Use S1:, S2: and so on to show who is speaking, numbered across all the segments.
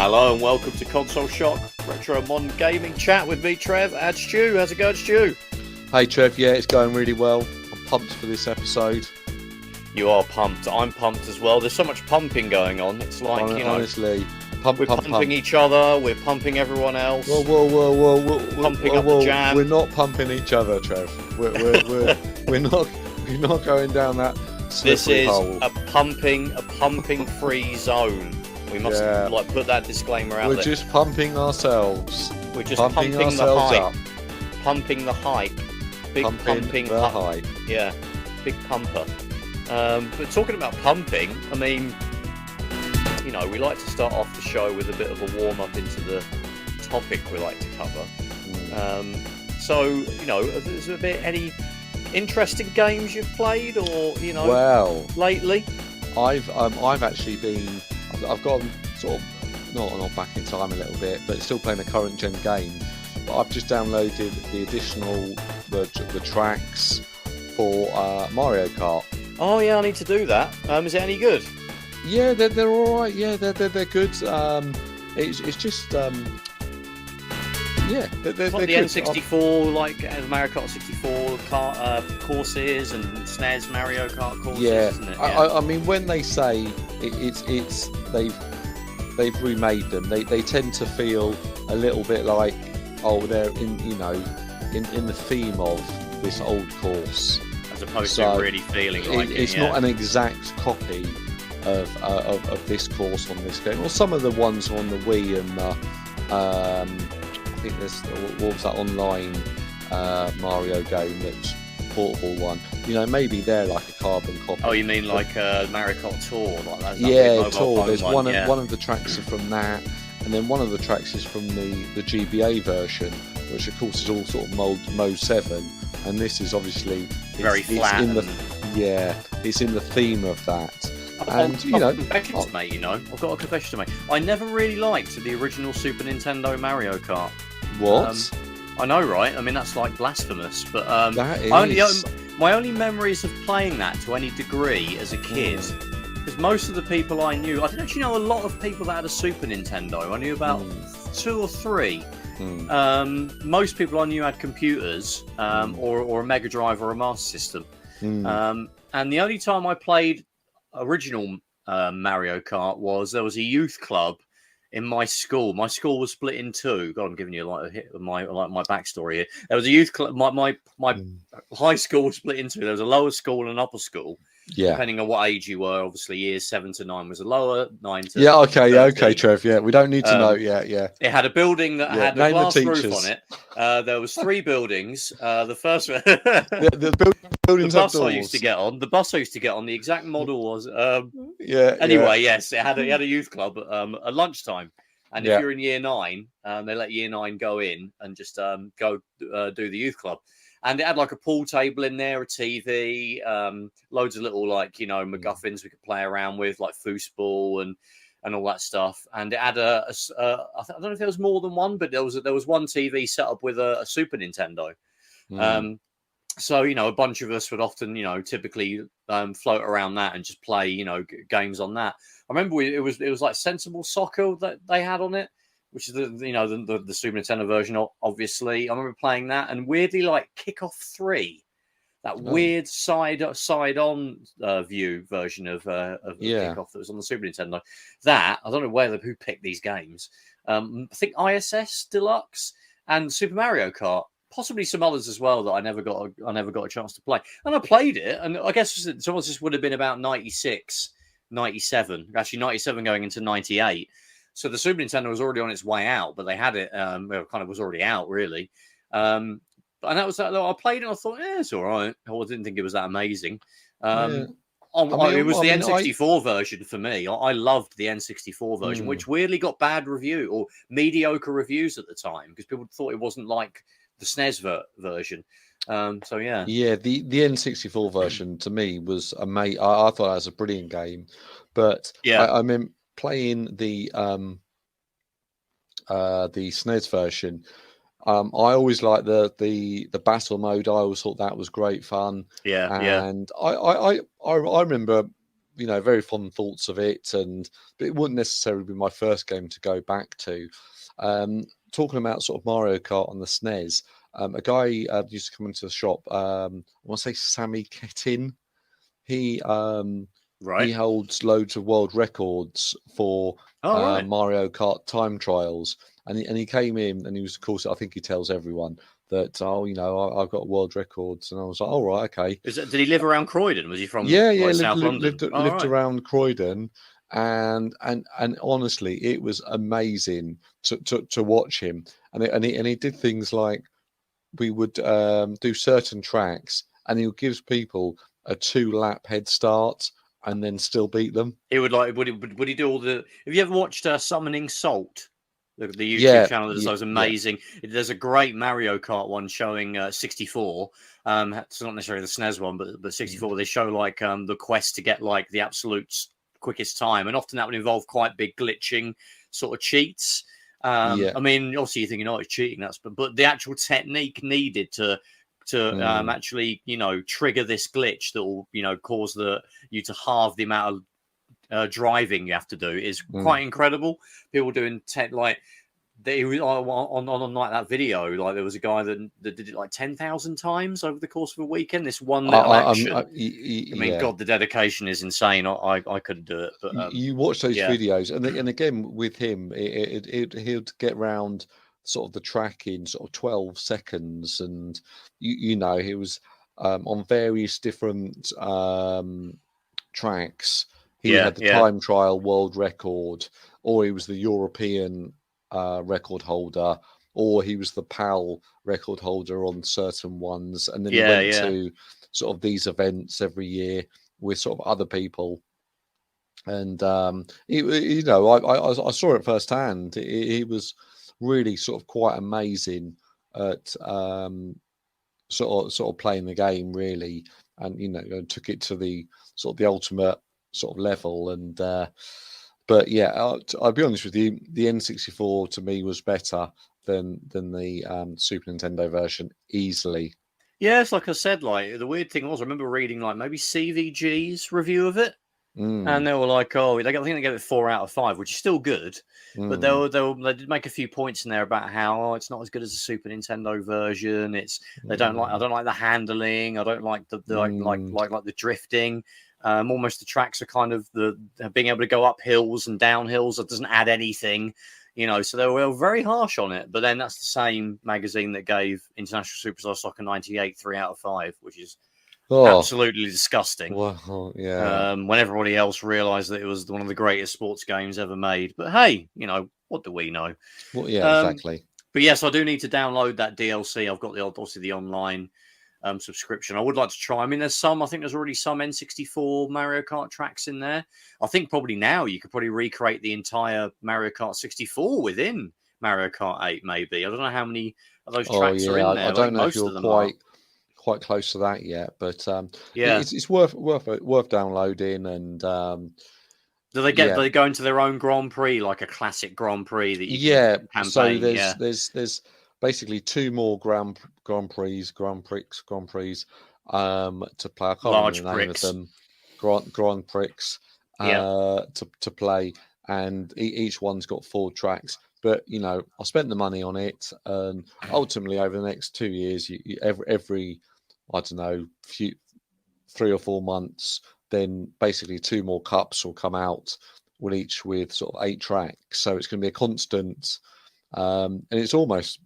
S1: Hello and welcome to Console Shock, Retro Modern Gaming Chat with me, Trev, and Stu. How's it going, Stu?
S2: Hey Trev, yeah, it's going really well. I'm pumped for this episode.
S1: You are pumped. I'm pumped as well. There's so much pumping going on. It's like,
S2: honestly,
S1: we're pumping each other, we're pumping everyone else.
S2: Whoa.
S1: Pumping up the jam.
S2: We're not pumping each other, Trev. We're not going down that slippery hole.
S1: This is a pumping free zone. We must put that disclaimer out there.
S2: We're just pumping ourselves.
S1: We're just pumping ourselves the hype. Up. Pumping the hype.
S2: Pumping the hype.
S1: Yeah, big pumper. But talking about pumping, I mean, we like to start off the show with a bit of a warm up into the topic we like to cover. Is there any interesting games you've played, or lately?
S2: I've actually been. I've gone sort of not back in time a little bit, but still playing a current gen game. But I've just downloaded the additional the tracks for Mario Kart.
S1: Oh yeah, I need to do that. Is it any good?
S2: Yeah, they're all right. Yeah, they're good. It's just they're
S1: like the
S2: good.
S1: N64, like Mario Kart 64 courses and SNES Mario Kart courses.
S2: Yeah,
S1: isn't it?
S2: I mean, when they say it's they've remade them, they tend to feel a little bit like they're in the theme of this old course,
S1: as opposed to really feeling like
S2: it's not an exact copy of this course on this game, or some of the ones on the Wii and I think there's what was that online Mario game that's portable one. Maybe they're like a carbon copy.
S1: Oh, you mean like Mario Kart Tour, like that?
S2: Yeah, Tour. There's one of the tracks are from that, and then one of the tracks is from the GBA version, which of course is all sort of mode 7, and this is obviously
S1: very flat.
S2: It's in the theme of that.
S1: And confessions, mate. I've got a confession to make. I never really liked the original Super Nintendo Mario Kart.
S2: What?
S1: I know, right? I mean, that's like blasphemous. But
S2: that is...
S1: my only memories of playing that to any degree as a kid, because most of the people I knew, I didn't actually know a lot of people that had a Super Nintendo. I knew about 2 or 3. Most people I knew had computers, or a Mega Drive or a Master System. And the only time I played original Mario Kart was there was a youth club in my school. My school was split in 2. God, I'm giving you a hit of my backstory here. There was a youth club. My high school was split in 2. There was a lower school and an upper school. Yeah. Depending on what age you were, obviously years 7 to 9 was a lower, 9 to
S2: okay, Trev. Yeah, we don't need to know. Yeah.
S1: It had a building that had a glass roof on it. There was 3 buildings. The first one, the bus I used to get on. The bus I used to get on. The exact model was. Yes, it had a youth club at lunchtime, and if you're in year 9, they let year 9 go in and just go do the youth club. And it had like a pool table in there, a TV, loads of little MacGuffins we could play around with, like foosball and all that stuff. And it had I don't know if there was more than one, but there was one TV set up with a Super Nintendo. So a bunch of us would often typically float around that and just play games on that. I remember it was like Sensible Soccer that they had on it, which is the Super Nintendo version, obviously. I remember playing that, and weirdly, like Kickoff 3, that weird side-on view version of Kickoff that was on the Super Nintendo. That, I don't know who picked these games. I think ISS Deluxe and Super Mario Kart, possibly some others as well that I never got a chance to play. And I played it, and I guess some of this would have been about 96, 97, actually 97 going into 98. So the Super Nintendo was already on its way out, but they had it, was already out, really. And that was that. I played it and I thought, it's all right. I didn't think it was that amazing. It was the N64 version for me. I loved the N64 version, which weirdly got bad review or mediocre reviews at the time because people thought it wasn't like the SNES version. Yeah, the N64 version to me was amazing. I thought that was a brilliant game, but I mean, playing the SNES version, I always liked the battle mode. I always thought that was great fun. And I remember
S2: very fond thoughts of it, but it wouldn't necessarily be my first game to go back to. Talking about sort of Mario Kart on the SNES, a guy used to come into the shop. I want to say Sammy Kettin. He holds loads of world records for Mario Kart time trials, and he came in and he was, of course, I think he tells everyone that I've got world records, and I was like, all right, okay.
S1: Did he live around Croydon? Was he from South London?
S2: Lived around Croydon, and honestly, it was amazing to watch him, and he did things like we would do certain tracks, and he would give people a 2-lap head start and then still beat them.
S1: He would would he do all the? Have you ever watched Summoning Salt? The YouTube channel that does amazing. Yeah. There's a great Mario Kart one showing 64. It's not necessarily the SNES one, but 64. They show like the quest to get like the absolute quickest time, and often that would involve quite big glitching sort of cheats. I mean, obviously you're thinking, it's cheating. But the actual technique needed to actually trigger this glitch that will cause you to halve the amount of driving you have to do is quite incredible. People doing like on like that video, like there was a guy that did it like 10,000 times over the course of a weekend. This one little action. I mean, God, the dedication is insane. I couldn't do it. But
S2: you watch those videos, and again with him, he'd get round sort of the track in sort of 12 seconds, and he was on various different tracks. He had the time trial world record, or he was the European record holder, or he was the PAL record holder on certain ones. And then he went to sort of these events every year with sort of other people. And, I saw it firsthand. He was really sort of quite amazing at sort of playing the game, really. And, took it to the sort of the ultimate sort of level, and but I'll be honest with you, the N64 to me was better than the Super Nintendo version easily.
S1: It's like I said, like the weird thing was, I remember reading like maybe CVG's review of it, and they were like, I think they gave it 4 out of 5, which is still good, but they did make a few points in there about how it's not as good as the Super Nintendo version. I don't like the handling, I don't like the like the drifting. Almost the tracks are kind of being able to go up hills and down hills. It doesn't add anything, so they were very harsh on it. But then that's the same magazine that gave International Superstar Soccer 98 3 out of 5, which is absolutely disgusting.
S2: Well, yeah.
S1: When everybody else realised that it was one of the greatest sports games ever made. But hey, what do we know?
S2: Well, yeah, exactly.
S1: But yes, I do need to download that DLC. I've got obviously the online subscription. I would like to try. I mean, there's already some N64 Mario Kart tracks in there. I think probably now you could probably recreate the entire Mario Kart 64 within Mario Kart 8, maybe. I don't know how many of those tracks are in there.
S2: I don't know if you're quite close to that yet, but it's worth downloading. And
S1: do they go into their own Grand Prix, like a classic Grand Prix that you can campaign?
S2: So there's basically 2 more Grand Prix to play. I can't remember the name of them. Grand Prix to play, and each one's got 4 tracks. But I spent the money on it, and ultimately over the next 2 years, every I don't know, 3 or 4 months, then basically 2 more cups will come out, with sort of 8 tracks. So it's going to be a constant. And it's almost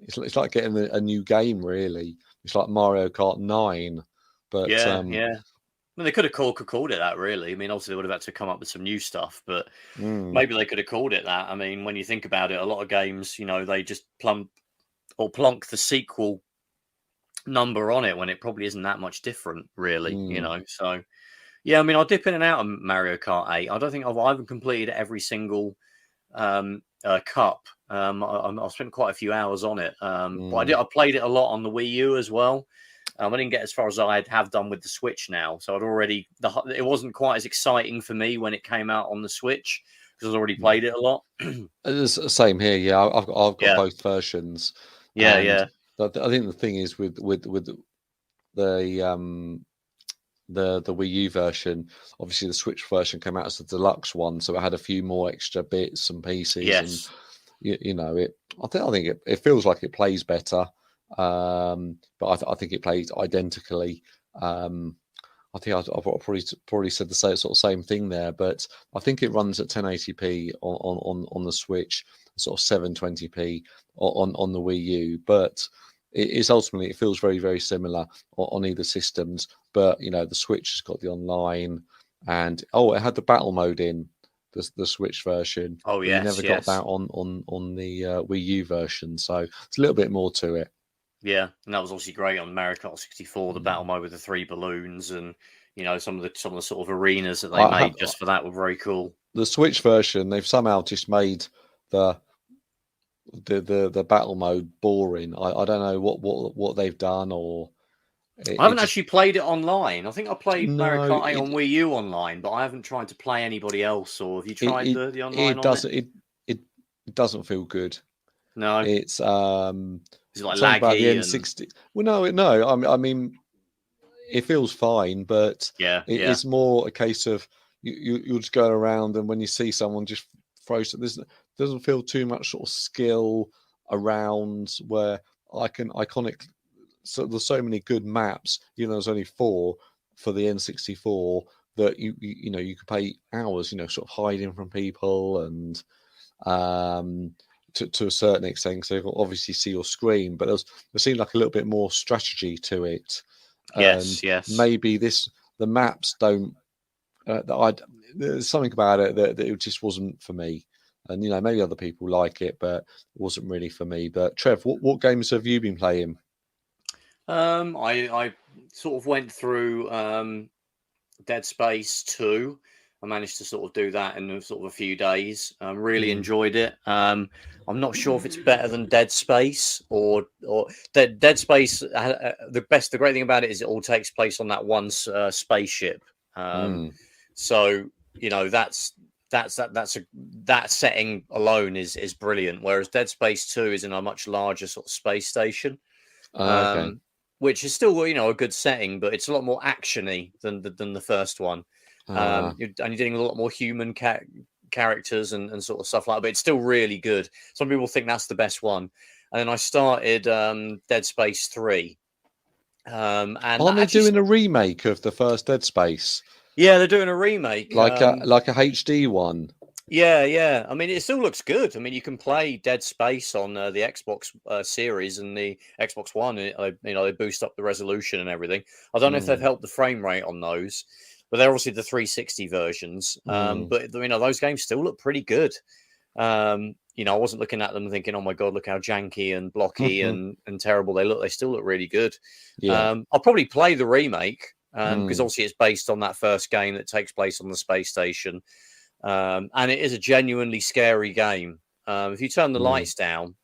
S2: it's like getting a new game, really. It's like Mario Kart 9, but
S1: I mean, they could have called it that, really. I mean, obviously they would have had to come up with some new stuff, but maybe they could have called it that. I mean, when you think about it, a lot of games, they just plonk the sequel number on it when it probably isn't that much different, really. So I mean, I'll dip in and out of Mario Kart 8. I don't think I've completed every single cup. I've spent quite a few hours on it, but I played it a lot on the Wii U as well. I didn't get as far as I have done with the Switch now, so it wasn't quite as exciting for me when it came out on the Switch because I'd already played it a lot.
S2: It's the same here. Yeah, I've got both versions.
S1: I
S2: think the thing is with the the Wii U version. Obviously, the Switch version came out as the deluxe one, so it had a few more extra bits and pieces.
S1: Yes.
S2: And you know, I think it feels like it plays better, but I think it plays identically. I think I've probably said the sort of same thing there, but I think it runs at 1080p on the Switch, sort of 720p on the Wii U, but it feels very, very similar on either systems. But you know, the Switch has got the online, and it had the battle mode in the Switch version.
S1: Oh yes,
S2: you never got that on the Wii U version, so it's a little bit more to it.
S1: Yeah, and that was obviously great on Mario Kart 64. The battle mode with the 3 balloons, and you know, some of the sort of arenas that they made just for that were very cool.
S2: The Switch version, they've somehow just made the battle mode boring. I don't know what they've done, or
S1: I haven't actually played it online. I think I played Mario Kart 8 on Wii U online, but I haven't tried to play anybody else. Or have you tried the online?
S2: It doesn't feel good.
S1: No,
S2: it's
S1: is it like
S2: laggy
S1: about the
S2: N60. Well, no. I mean, it feels fine, but it's more a case of you're just going around, and when you see someone just throw, doesn't feel too much sort of skill around where iconic. So there's so many good maps. You know, there's only 4 for the N64 that you know you could play hours. You know, sort of hiding from people and to a certain extent, so you can obviously see your screen. But there seemed like a little bit more strategy to it.
S1: Yes.
S2: Maybe the maps don't. There's something about it that it just wasn't for me. And you know, maybe other people like it, but it wasn't really for me. But Trev, what games have you been playing?
S1: I sort of went through Dead Space 2. I managed to sort of do that in sort of a few days. Really enjoyed it. I'm not sure if it's better than Dead Space or Dead Space. The great thing about it is it all takes place on that one spaceship. So you know that setting alone is brilliant. Whereas Dead Space 2 is in a much larger sort of space station.
S2: Okay.
S1: Which is still, you know, a good setting, but it's a lot more actiony than the first one. You're getting a lot more human characters and sort of stuff like that, but it's still really good. Some people think that's the best one. And then I started Dead Space 3. And
S2: aren't they doing a remake of the first Dead Space?
S1: Yeah, they're doing a remake.
S2: Like a HD one.
S1: Yeah. I mean, it still looks good. I mean, you can play Dead Space on the Xbox series and the Xbox One. You know, they boost up the resolution and everything. I don't know if they've helped the frame rate on those, but they're obviously the 360 versions. But you know, those games still look pretty good. You know, I wasn't looking at them thinking, "Oh my god, look how janky and blocky and terrible they look." They still look really good.
S2: Yeah.
S1: I'll probably play the remake because obviously it's based on that first game that takes place on the space station. And it is a genuinely scary game. If you turn the lights down,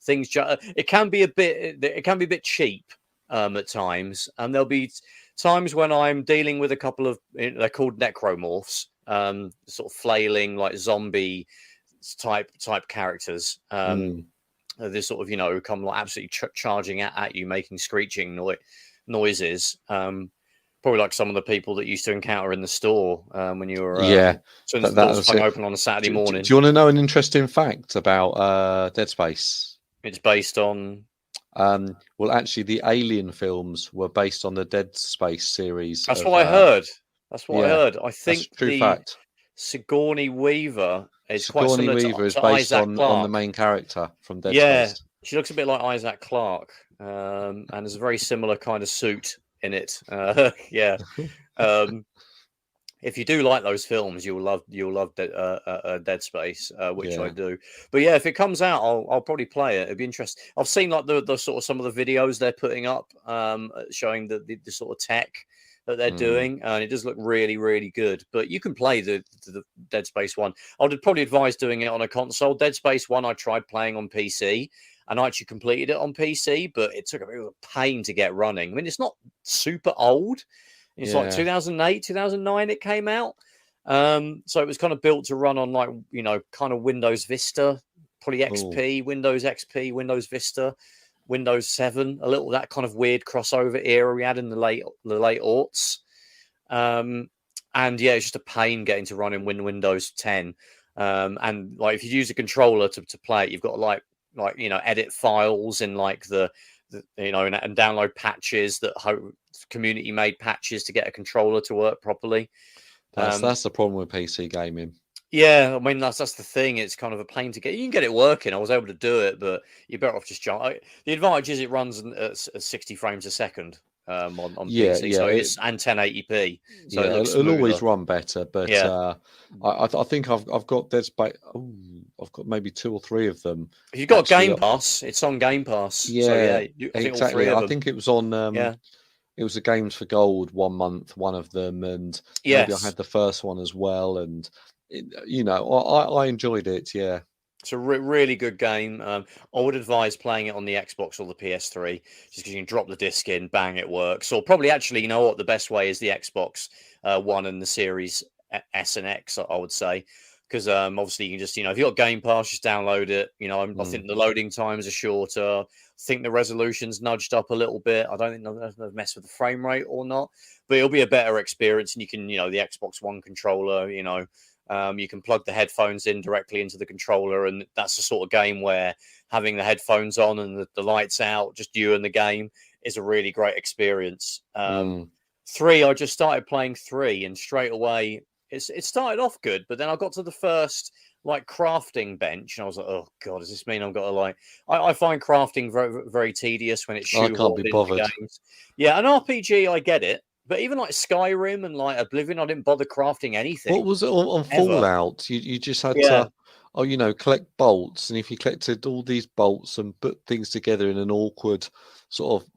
S1: things it can be a bit cheap at times, and there'll be times when I'm dealing with a couple of, they're called necromorphs, sort of flailing like zombie type characters. They sort of, you know, come like absolutely charging at you, making screeching noises. Probably like some of the people that you used to encounter in the store when you were so the doors hung open on a Saturday morning.
S2: Do you want to know an interesting fact about Dead Space?
S1: It's based on
S2: well, actually, the Alien films were based on the Dead Space series.
S1: That's what I heard. That's what I heard. I think
S2: that's true fact.
S1: Sigourney Weaver is
S2: Sigourney
S1: quite similar
S2: Weaver is
S1: to
S2: based
S1: Isaac
S2: on
S1: Clarke.
S2: the main character from Dead Space.
S1: She looks a bit like Isaac Clarke, and there's a very similar kind of suit in it. If you do like those films, you'll love Dead Space, which I do. But yeah, if it comes out, I'll probably play it. It'd be interesting. I've seen like the sort of some of the videos they're putting up, showing the sort of tech that they're doing, and it does look really, really good. But you can play the Dead Space 1. I would probably advise doing it on a console. Dead Space 1, I tried playing on PC, and I actually completed it on PC, but it took a bit of a pain to get running. I mean, it's not super old. It's like 2008, 2009 it came out. So it was kind of built to run on like, you know, kind of Windows Vista, probably XP, Windows XP, Windows Vista. Windows 7, a little that kind of weird crossover era we had in the late aughts. And yeah, it's just a pain getting to run in Windows 10. And like if you use a controller to play it, you've got to like edit files in like the and download patches that community made patches to get a controller to work properly.
S2: That's the problem with PC gaming.
S1: Yeah, I mean that's the thing. It's kind of a pain to get. You can get it working. I was able to do it, but you're better off just jump. The advantage is it runs at 60 frames a second on PC, so it's and 1080p. So
S2: it'll always run better. But I think I've got Dead Space. I've got maybe 2 or 3 of them.
S1: If you've got Game Pass, it's on Game Pass.
S2: Yeah,
S1: so,
S2: exactly. I think it was on. It was a Games for Gold 1 month, one of them, and maybe I had the first one as well. And I enjoyed it. Yeah,
S1: it's a really good game. I would advise playing it on the Xbox or the PS3, just because you can drop the disc in, bang, it works. Or probably actually, you know what, the best way is the Xbox One and the Series S and X, I would say. Because obviously you can just, if you've got Game Pass, just download it. I think the loading times are shorter. I think the resolution's nudged up a little bit. I don't think they've messed with the frame rate or not. But it'll be a better experience. And you can, the Xbox One controller, you can plug the headphones in directly into the controller. And that's the sort of game where having the headphones on and the lights out, just you and the game, is a really great experience. 3, I just started playing 3 and straight away... It started off good, but then I got to the first crafting bench, and I was like, "Oh God, does this mean I've got to I find crafting very, very tedious when it's shoehorned
S2: I can't be bothered.
S1: into games. Yeah, an RPG, I get it, but even Skyrim and Oblivion, I didn't bother crafting anything.
S2: What was it on Fallout? You just had to, collect bolts, and if you collected all these bolts and put things together in an awkward sort of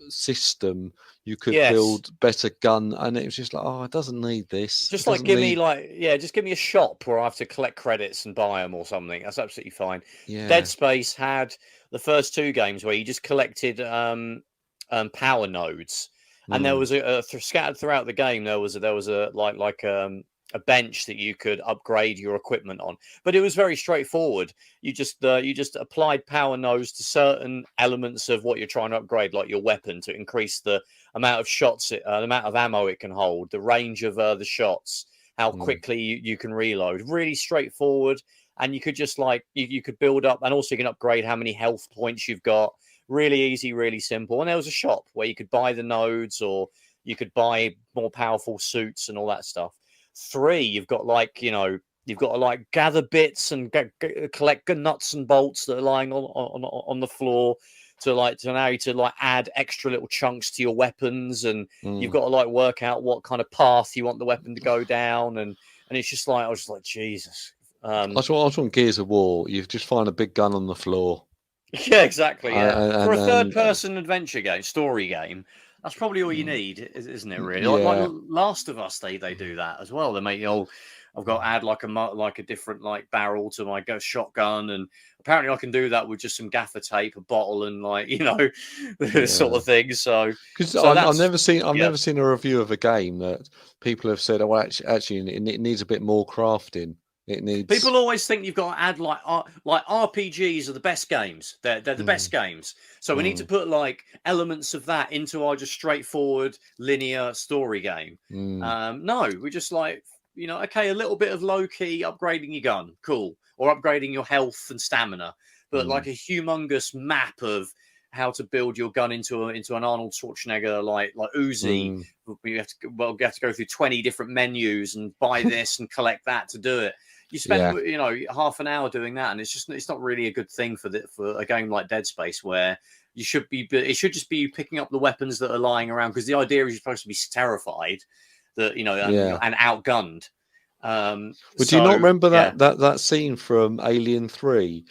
S2: system, you could build better gun, and it was just it doesn't need this. Just
S1: give me a shop where I have to collect credits and buy them or something. That's absolutely fine.
S2: Yeah.
S1: Dead Space had the first 2 games where you just collected power nodes, and there was scattered throughout the game. There was a bench that you could upgrade your equipment on, but it was very straightforward. You just applied power nodes to certain elements of what you're trying to upgrade, like your weapon, to increase the amount of shots, the amount of ammo it can hold, the range of the shots, how quickly you can reload. Really straightforward, and you could just you could build up, and also you can upgrade how many health points you've got. Really easy, really simple. And there was a shop where you could buy the nodes, or you could buy more powerful suits and all that stuff. 3, you've got you've got to gather bits and collect nuts and bolts that are lying on the floor to allow you to add extra little chunks to your weapons, and you've got to work out what kind of path you want the weapon to go down, and it's just I was just like, Jesus. I
S2: just want Gears of War. You just find a big gun on the floor.
S1: Yeah, exactly. Yeah, for a third-person adventure game, story game. That's probably all you need, isn't it? Really, like Last of Us, they do that as well. They make I've got to add a different barrel to my shotgun, and apparently I can do that with just some gaffer tape, a bottle, and sort of thing. So
S2: because I've never seen a review of a game that people have said, "Oh, actually, it needs a bit more crafting." It needs.
S1: People always think you've got to add RPGs are the best games. They're the best games. So we need to put elements of that into our just straightforward linear story game. No, we're just okay, a little bit of low key upgrading your gun, cool, or upgrading your health and stamina, but a humongous map of how to build your gun into an Arnold Schwarzenegger like Uzi. You have to go through 20 different menus and buy this and collect that to do it. You spend half an hour doing that, and it's not really a good thing for a game like Dead Space, where it should just be picking up the weapons that are lying around, because the idea is you're supposed to be terrified that and outgunned.
S2: Would you not remember that scene from Alien 3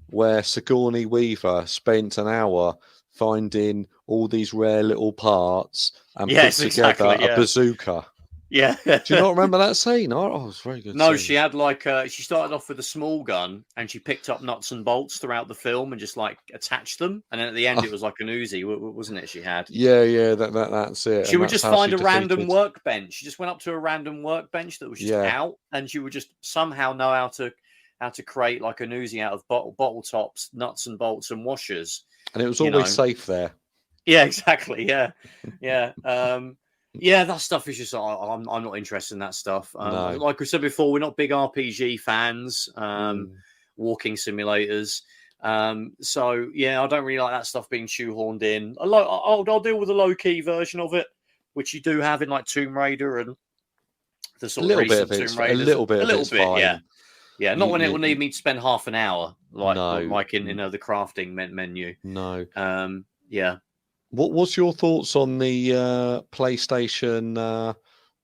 S2: where Sigourney Weaver spent an hour finding all these rare little parts and put together a bazooka?
S1: Yeah.
S2: Do you not remember that scene? Oh, it's very good.
S1: No,
S2: scene.
S1: She had she started off with a small gun, and she picked up nuts and bolts throughout the film and just attached them. And then at the end, it was like an Uzi, wasn't it? She had.
S2: Yeah, that's it.
S1: She would just find a random workbench. She just went up to a random workbench that was just out, and she would just somehow know how to how to create like an Uzi out of bottle tops, nuts and bolts, and washers.
S2: And it was always safe there.
S1: Yeah, exactly. Yeah. That stuff is just I'm not interested in that stuff.
S2: No.
S1: Like we said before, we're not big RPG fans. Walking simulators. So yeah, I don't really like that stuff being shoehorned in. I'll deal with a low key version of it, which you do have in like Tomb Raider and the sort of recent Tomb Raiders.
S2: A little bit, fine.
S1: Yeah. Not when it will need me to spend half an hour, like in the crafting menu.
S2: No.
S1: Yeah.
S2: What's your thoughts on the PlayStation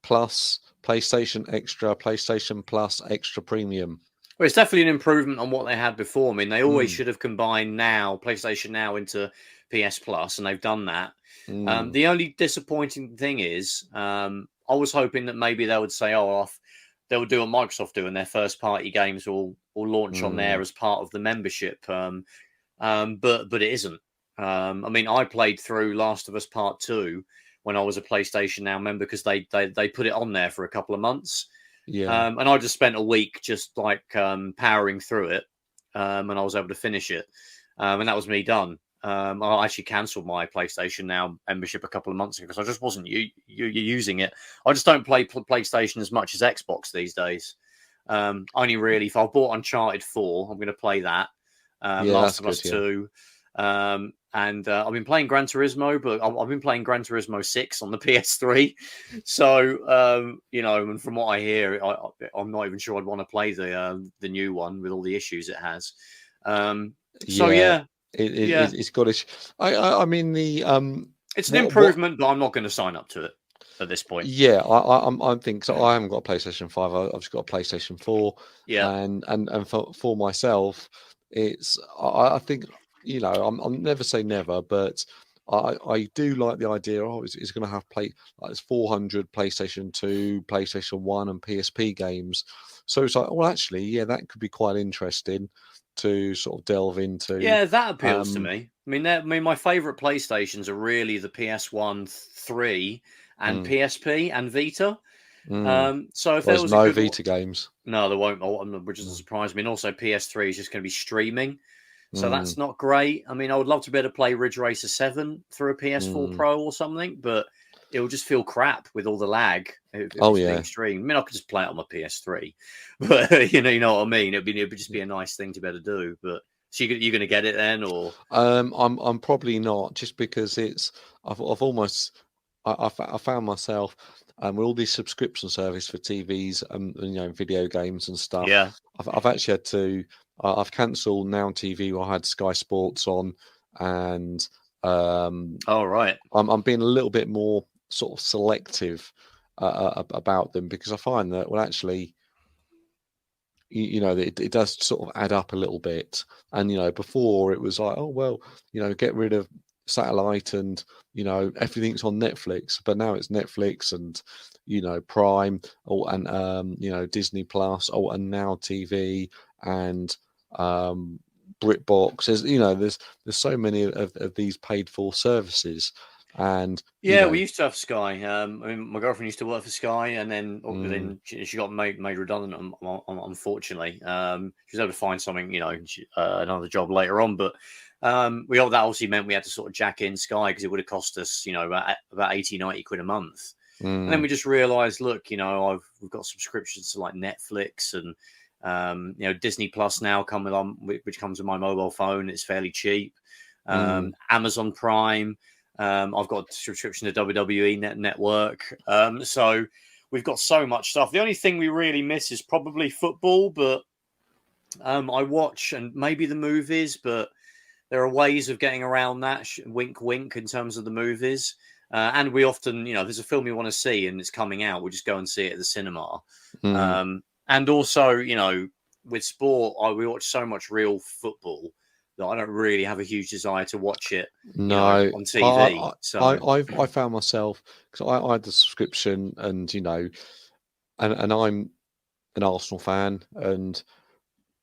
S2: Plus, PlayStation Extra, PlayStation Plus Extra Premium?
S1: Well, it's definitely an improvement on what they had before. I mean, they always should have combined PlayStation Now into PS Plus, and they've done that. The only disappointing thing is, I was hoping that maybe they would say, they will do what Microsoft do, and their first-party games will launch on there as part of the membership. But it isn't. I mean, I played through Last of Us Part 2 when I was a PlayStation Now member because they put it on there for a couple of months.
S2: Yeah.
S1: And I just spent a week just like powering through it, and I was able to finish it. And that was me done. I actually cancelled my PlayStation Now membership a couple of months ago because I just wasn't using it. I just don't play PlayStation as much as Xbox these days. Only really if I bought Uncharted 4, I'm going to play that. Last of Us 2. And I've been playing Gran Turismo, but I've been playing Gran Turismo 6 on the PS3. So, and from what I hear, I'm not even sure I'd want to play the new one with all the issues it has.
S2: It's got its. I mean
S1: it's an improvement, but I'm not going to sign up to it at this point.
S2: Yeah, I'm thinking. So I haven't got a PlayStation 5. I've just got a PlayStation 4. Yeah, and for myself, it's I think. I'm never say never, but I do like the idea. It's going to have it's 400 PlayStation 2, PlayStation 1, and PSP games. So it's like, well, actually, that could be quite interesting to sort of delve into.
S1: Yeah, that appeals to me. I mean, my favourite PlayStations are really the PS1, 3, and PSP and Vita. So if there was
S2: no Vita games,
S1: no, there won't. Which doesn't surprise me. And also, PS3 is just going to be streaming. So that's not great. I mean, I would love to be able to play Ridge Racer 7 through a PS4 Pro or something, but it will just feel crap with all the lag. If it's being streamed. I mean, I could just play it on my PS3, but you know what I mean. It would just be a nice thing to be able to do. But so you're going to get it then, or
S2: I'm probably not, just because I've almost I found myself with all these subscription service for TVs and video games and stuff.
S1: Yeah,
S2: I've actually had to. I've cancelled Now TV. I had Sky Sports on, and
S1: right.
S2: I'm being a little bit more sort of selective about them, because I find that, well, actually, it does sort of add up a little bit. And before it was like, oh well, get rid of satellite and everything's on Netflix, but now it's Netflix and Prime and Disney Plus and Now TV and BritBox. There's so many of these paid for services. And
S1: we used to have Sky. I mean, my girlfriend used to work for Sky, and then she got made redundant. Unfortunately, she was able to find something, another job later on. But that obviously meant we had to sort of jack in Sky, because it would have cost us, about 80-90 quid a month. And then we just realised, look, we've got subscriptions to like Netflix and Disney Plus now which comes with my mobile phone. It's fairly cheap. Amazon Prime. I've got a subscription to WWE Network. So we've got so much stuff. The only thing we really miss is probably football, but I watch, and maybe the movies, but there are ways of getting around that. Wink, wink, in terms of the movies. And we often, there's a film we want to see and it's coming out, we'll just go and see it at the cinema. And also, with sport, we watch so much real football that I don't really have a huge desire to watch it on TV.
S2: I found myself, because I had the subscription, and and I'm an Arsenal fan, and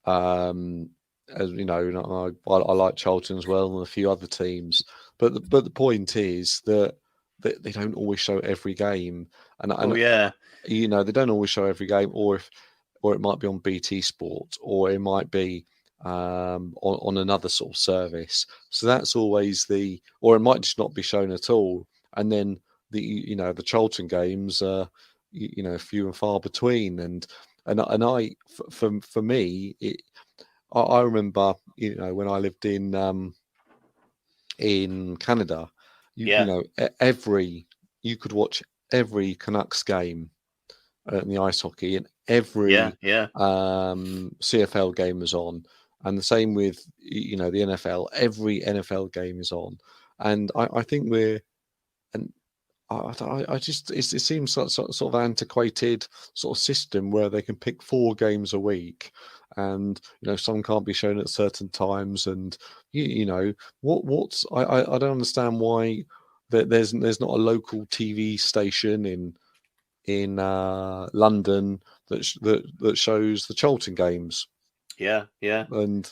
S2: as you know, I like Charlton as well and a few other teams. But the point is that they don't always show every game, and they don't always show every game. Or or it might be on BT Sport, or it might be on another sort of service. So that's always or it might just not be shown at all. And then the Charlton games are few and far between. And I for me, I remember when I lived in Canada, you could watch every Canucks game in the ice hockey, and every CFL game was on, and the same with the NFL. Every NFL game is on, and I think it seems sort of antiquated sort of system where they can pick 4 games a week, and some can't be shown at certain times, and I don't understand why there's not a local TV station in London that shows the Charlton games.
S1: Yeah.
S2: And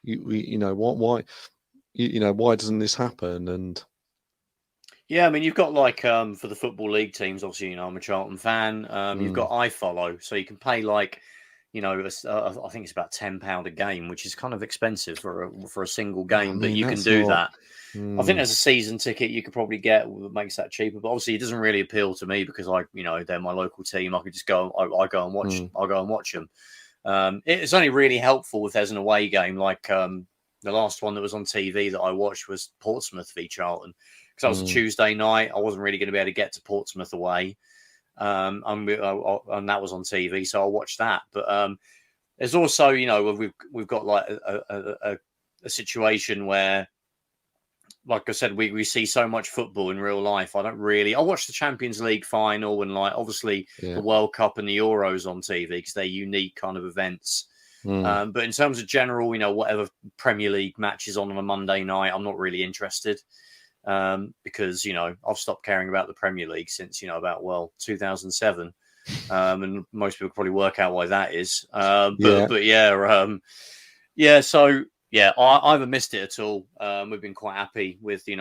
S2: why doesn't this happen? And
S1: yeah, I mean, you've got like for the Football League teams, obviously, I'm a Charlton fan. You've got iFollow, so you can pay like, I think it's about £10 a game, which is kind of expensive for a single game, but you can do that. I think there's a season ticket you could probably get that makes that cheaper, but obviously it doesn't really appeal to me because they're my local team. I could just go, I go and watch. I'll go and watch them. It's only really helpful if there's an away game, like the last one that was on TV that I watched was Portsmouth v Charlton. Because that was a Tuesday night. I wasn't really going to be able to get to Portsmouth away. And that was on TV, so I watched that. But there's also, we've got like a situation where, like I said, we see so much football in real life. I watch the Champions League final and like obviously the World Cup and the Euros on TV because they're unique kind of events. But in terms of general, whatever Premier League matches on a Monday night, I'm not really interested. Because I've stopped caring about the Premier League since about 2007, and most people probably work out why that is. I haven't missed it at all. We've been quite happy with the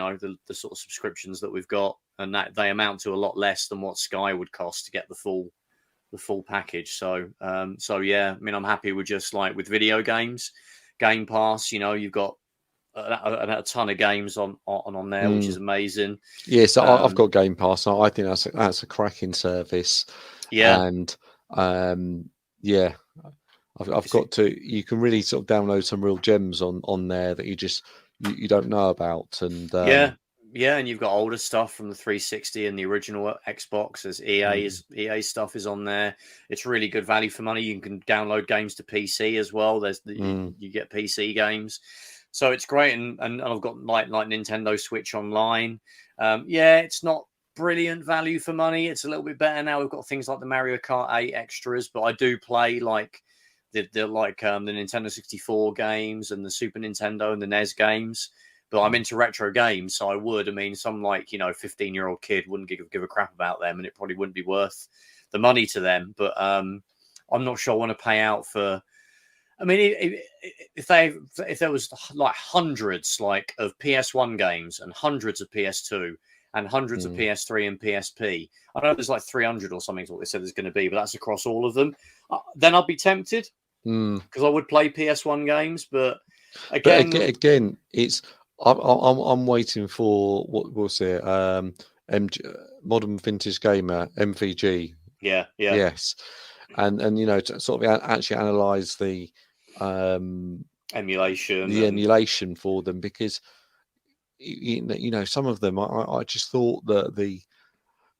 S1: sort of subscriptions that we've got, and that they amount to a lot less than what Sky would cost to get the full package. So yeah, I mean, I'm happy with just like with video games, Game Pass. You've got a ton of games on there, which is amazing.
S2: Yeah, so I've got Game Pass. I think that's a cracking service.
S1: Yeah,
S2: and I've got to. You can really sort of download some real gems on there that you don't know about. And
S1: and you've got older stuff from the 360 and the original Xbox. As EA stuff is on there. It's really good value for money. You can download games to PC as well. You get PC games. So it's great, and I've got like Nintendo Switch Online. It's not brilliant value for money. It's a little bit better now. We've got things like the Mario Kart 8 extras, but I do play like the Nintendo 64 games and the Super Nintendo and the NES games. But I'm into retro games, so I would. I mean, some 15-year-old kid wouldn't give a crap about them, and it probably wouldn't be worth the money to them. But I'm not sure I want to pay out for. I mean, if there was like hundreds of PS1 games and hundreds of PS2 and hundreds of PS3 and PSP, I know there's like 300 or something is what they said there's going to be, but that's across all of them. Then I'd be tempted because I would play PS1 games, but
S2: again, it's I'm waiting for what was it? Modern Vintage Gamer MVG.
S1: Yeah.
S2: Yes, and to sort of actually analyze the
S1: emulation
S2: for them, because some of them I just thought that the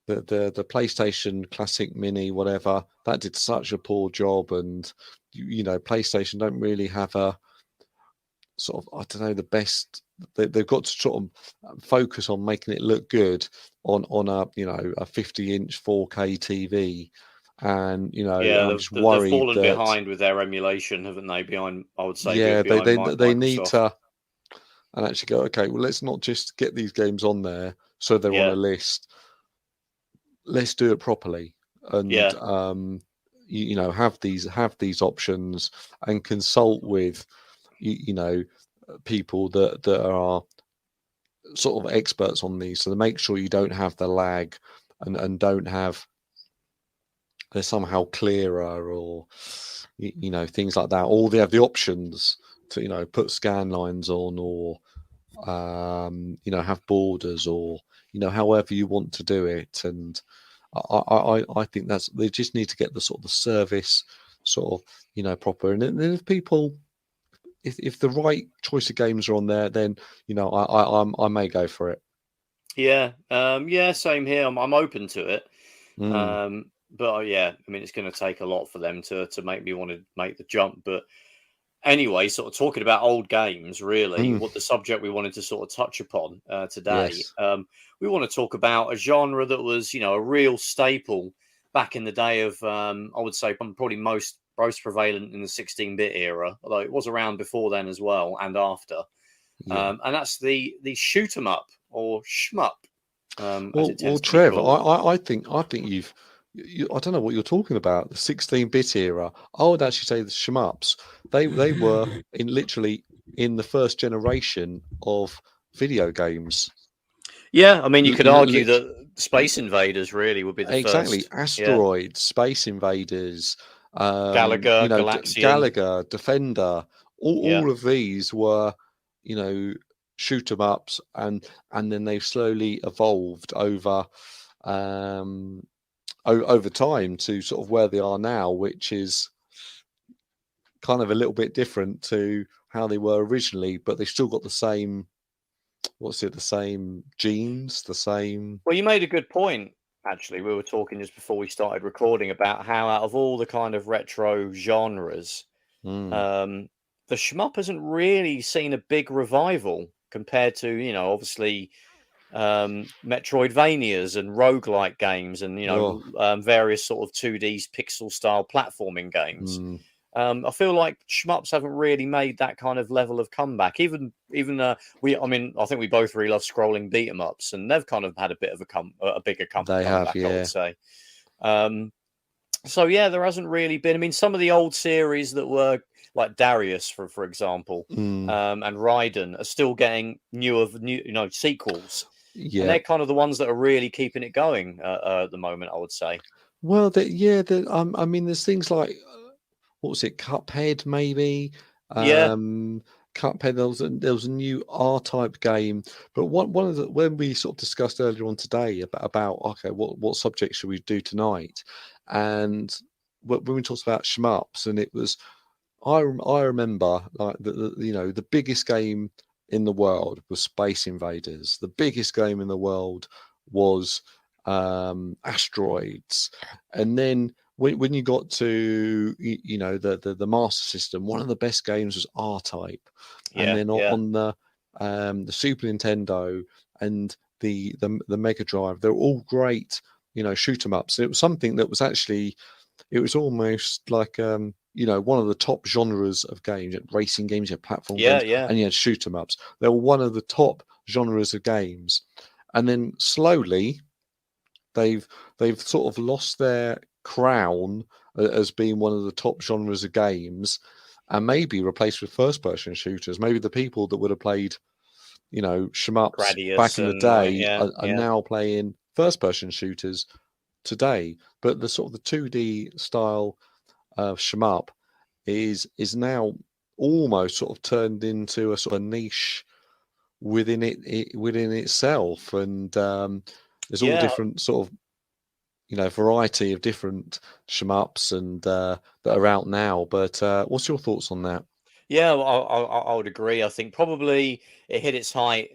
S2: PlayStation Classic Mini, whatever, that did such a poor job, and PlayStation don't really have a sort of, I don't know, the best. They've got to sort of focus on making it look good on a 50-inch 4K TV. And I'm just worried
S1: they've fallen behind with their emulation, haven't they? Behind, I would say.
S2: Yeah, they need to and actually go, okay, well, let's not just get these games on there so they're on a list. Let's do it properly, and have these options, and consult with people that are sort of experts on these, so to make sure you don't have the lag and don't have they're somehow clearer, or things like that, or they have the options to put scan lines on, or have borders, or however you want to do it. And I think they just need to get the sort of the service sort of proper. And then if people, if the right choice of games are on there, then I may go for it.
S1: Yeah, same here. I'm open to it. But yeah, I mean, it's going to take a lot for them to make me want to make the jump. But anyway, sort of talking about old games, really, what the subject we wanted to sort of touch upon today.
S2: Yes.
S1: We want to talk about a genre that was, a real staple back in the day of, I would say, probably most prevalent in the 16-bit era, although it was around before then as well and after. Yeah. And that's the shoot 'em up, or SHMUP.
S2: Well, Trev, I think you've. I don't know what you're talking about. The 16-bit era. I would actually say the SHMUPs. They were literally in the first generation of video games.
S1: Yeah, I mean, you could argue that Space Invaders really would be the
S2: first. Asteroids, Space Invaders,
S1: Galaga,
S2: Galaga, Defender. All of these were, shoot 'em ups, and then they've slowly evolved over time to sort of where they are now, which is kind of a little bit different to how they were originally, but they've still got the same, the same genes, the same.
S1: Well, you made a good point, actually. We were talking just before we started recording about how out of all the kind of retro genres, the SHMUP hasn't really seen a big revival compared to, obviously, Metroidvanias and roguelike games, and various sort of 2D pixel style platforming games. I feel like SHMUPs haven't really made that kind of level of comeback. I think we both really love scrolling beat 'em ups, and they've kind of had a bit of a bigger comeback. I would say. So yeah, there hasn't really been. I mean, some of the old series that were like Darius, for example, and Raiden are still getting new sequels. Yeah, and they're kind of the ones that are really keeping it going at the moment, I would say.
S2: Well, I mean, there's things like, what was it, Cuphead, maybe? Cuphead. There was a new R-type game, but one of the, when we sort of discussed earlier on today about okay, what subject should we do tonight, and when we talked about SHMUPs, and it was, I remember like the biggest game in the world was Space Invaders. The biggest game in the world was Asteroids, and then when you got to the Master System, one of the best games was R-Type, and then on the Super Nintendo and the Mega Drive, they're all great shoot 'em ups. It was something that was actually, it was almost like one of the top genres of games. Racing games, you had platform games, and you had shoot 'em ups. They were one of the top genres of games, and then slowly they've sort of lost their crown as being one of the top genres of games, and maybe replaced with first-person shooters. Maybe the people that would have played, SHMUPs
S1: Gradius
S2: back in the day are now playing first-person shooters today. But the sort of the 2D style of SHMUP is now almost sort of turned into a sort of niche within itself, and there's all different sort of variety of different SHMUPs and that are out now. But what's your thoughts on that?
S1: Yeah, well, I would agree. I think probably it hit its height,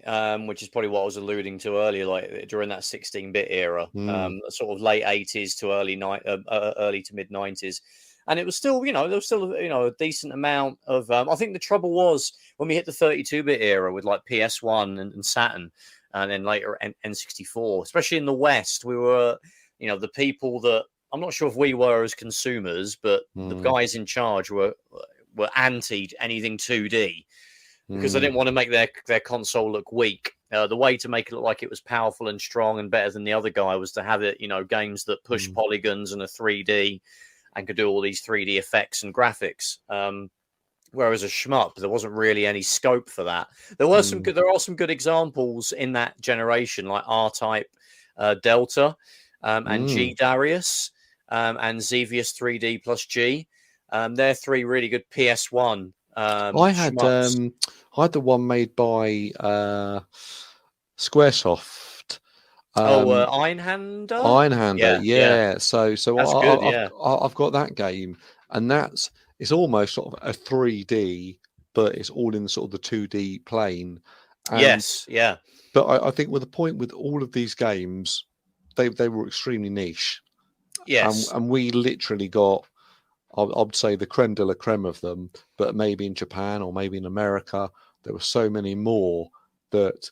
S1: which is probably what I was alluding to earlier, like during that 16-bit era, sort of late 80s to early to mid 90s. And it was still, there was still, a decent amount of. I think the trouble was when we hit the 32-bit era with like PS1 and Saturn, and then later N64, especially in the West, we were, the people that, I'm not sure if we were as consumers, but the guys in charge were anti anything 2D because they didn't want to make their console look weak. The way to make it look like it was powerful and strong and better than the other guy was to have it, games that push polygons and a 3D and could do all these 3D effects and graphics. Whereas a SHMUP, there wasn't really any scope for that. There are some good examples in that generation, like R-Type, Delta, and G Darius. and Xevious 3D plus G. They're 3 really good PS1.
S2: I had the one made by Squaresoft.
S1: Ironhander.
S2: Yeah. So
S1: that's good.
S2: I've got that game, and it's almost sort of a 3D, but it's all in sort of the 2D plane. And,
S1: yes, yeah.
S2: But I think with the point with all of these games, they were extremely niche.
S1: Yes,
S2: and we literally got, I'd say, the creme de la creme of them. But maybe in Japan or maybe in America, there were so many more that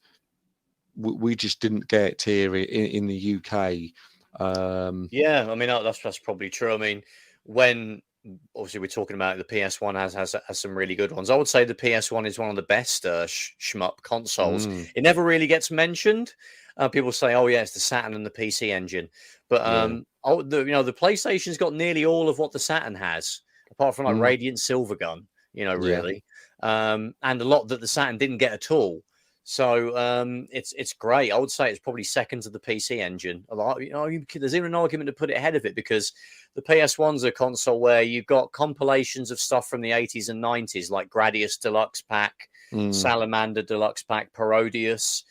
S2: we just didn't get here in the UK.
S1: Yeah, I mean that's probably true. I mean, when obviously we're talking about the PS1 has some really good ones. I would say the PS1 is one of the best shmup consoles. It never really gets mentioned. People say, "Oh yeah, it's the Saturn and the PC engine," but the PlayStation's got nearly all of what the Saturn has, apart from like Radiant Silvergun. Really, and a lot that the Saturn didn't get at all. So it's great. I would say it's probably second to the PC engine. There's even an argument to put it ahead of it, because the PS1's a console where you've got compilations of stuff from the 80s and 90s, like Gradius Deluxe Pack, Salamander Deluxe Pack, Parodius,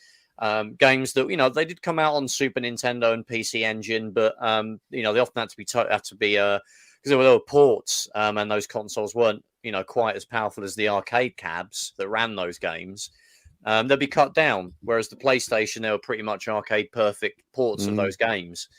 S1: games that they did come out on Super Nintendo and PC Engine, but they often had to be because there were ports, and those consoles weren't quite as powerful as the arcade cabs that ran those games. They'll be cut down, whereas the PlayStation, they were pretty much arcade perfect ports of those games.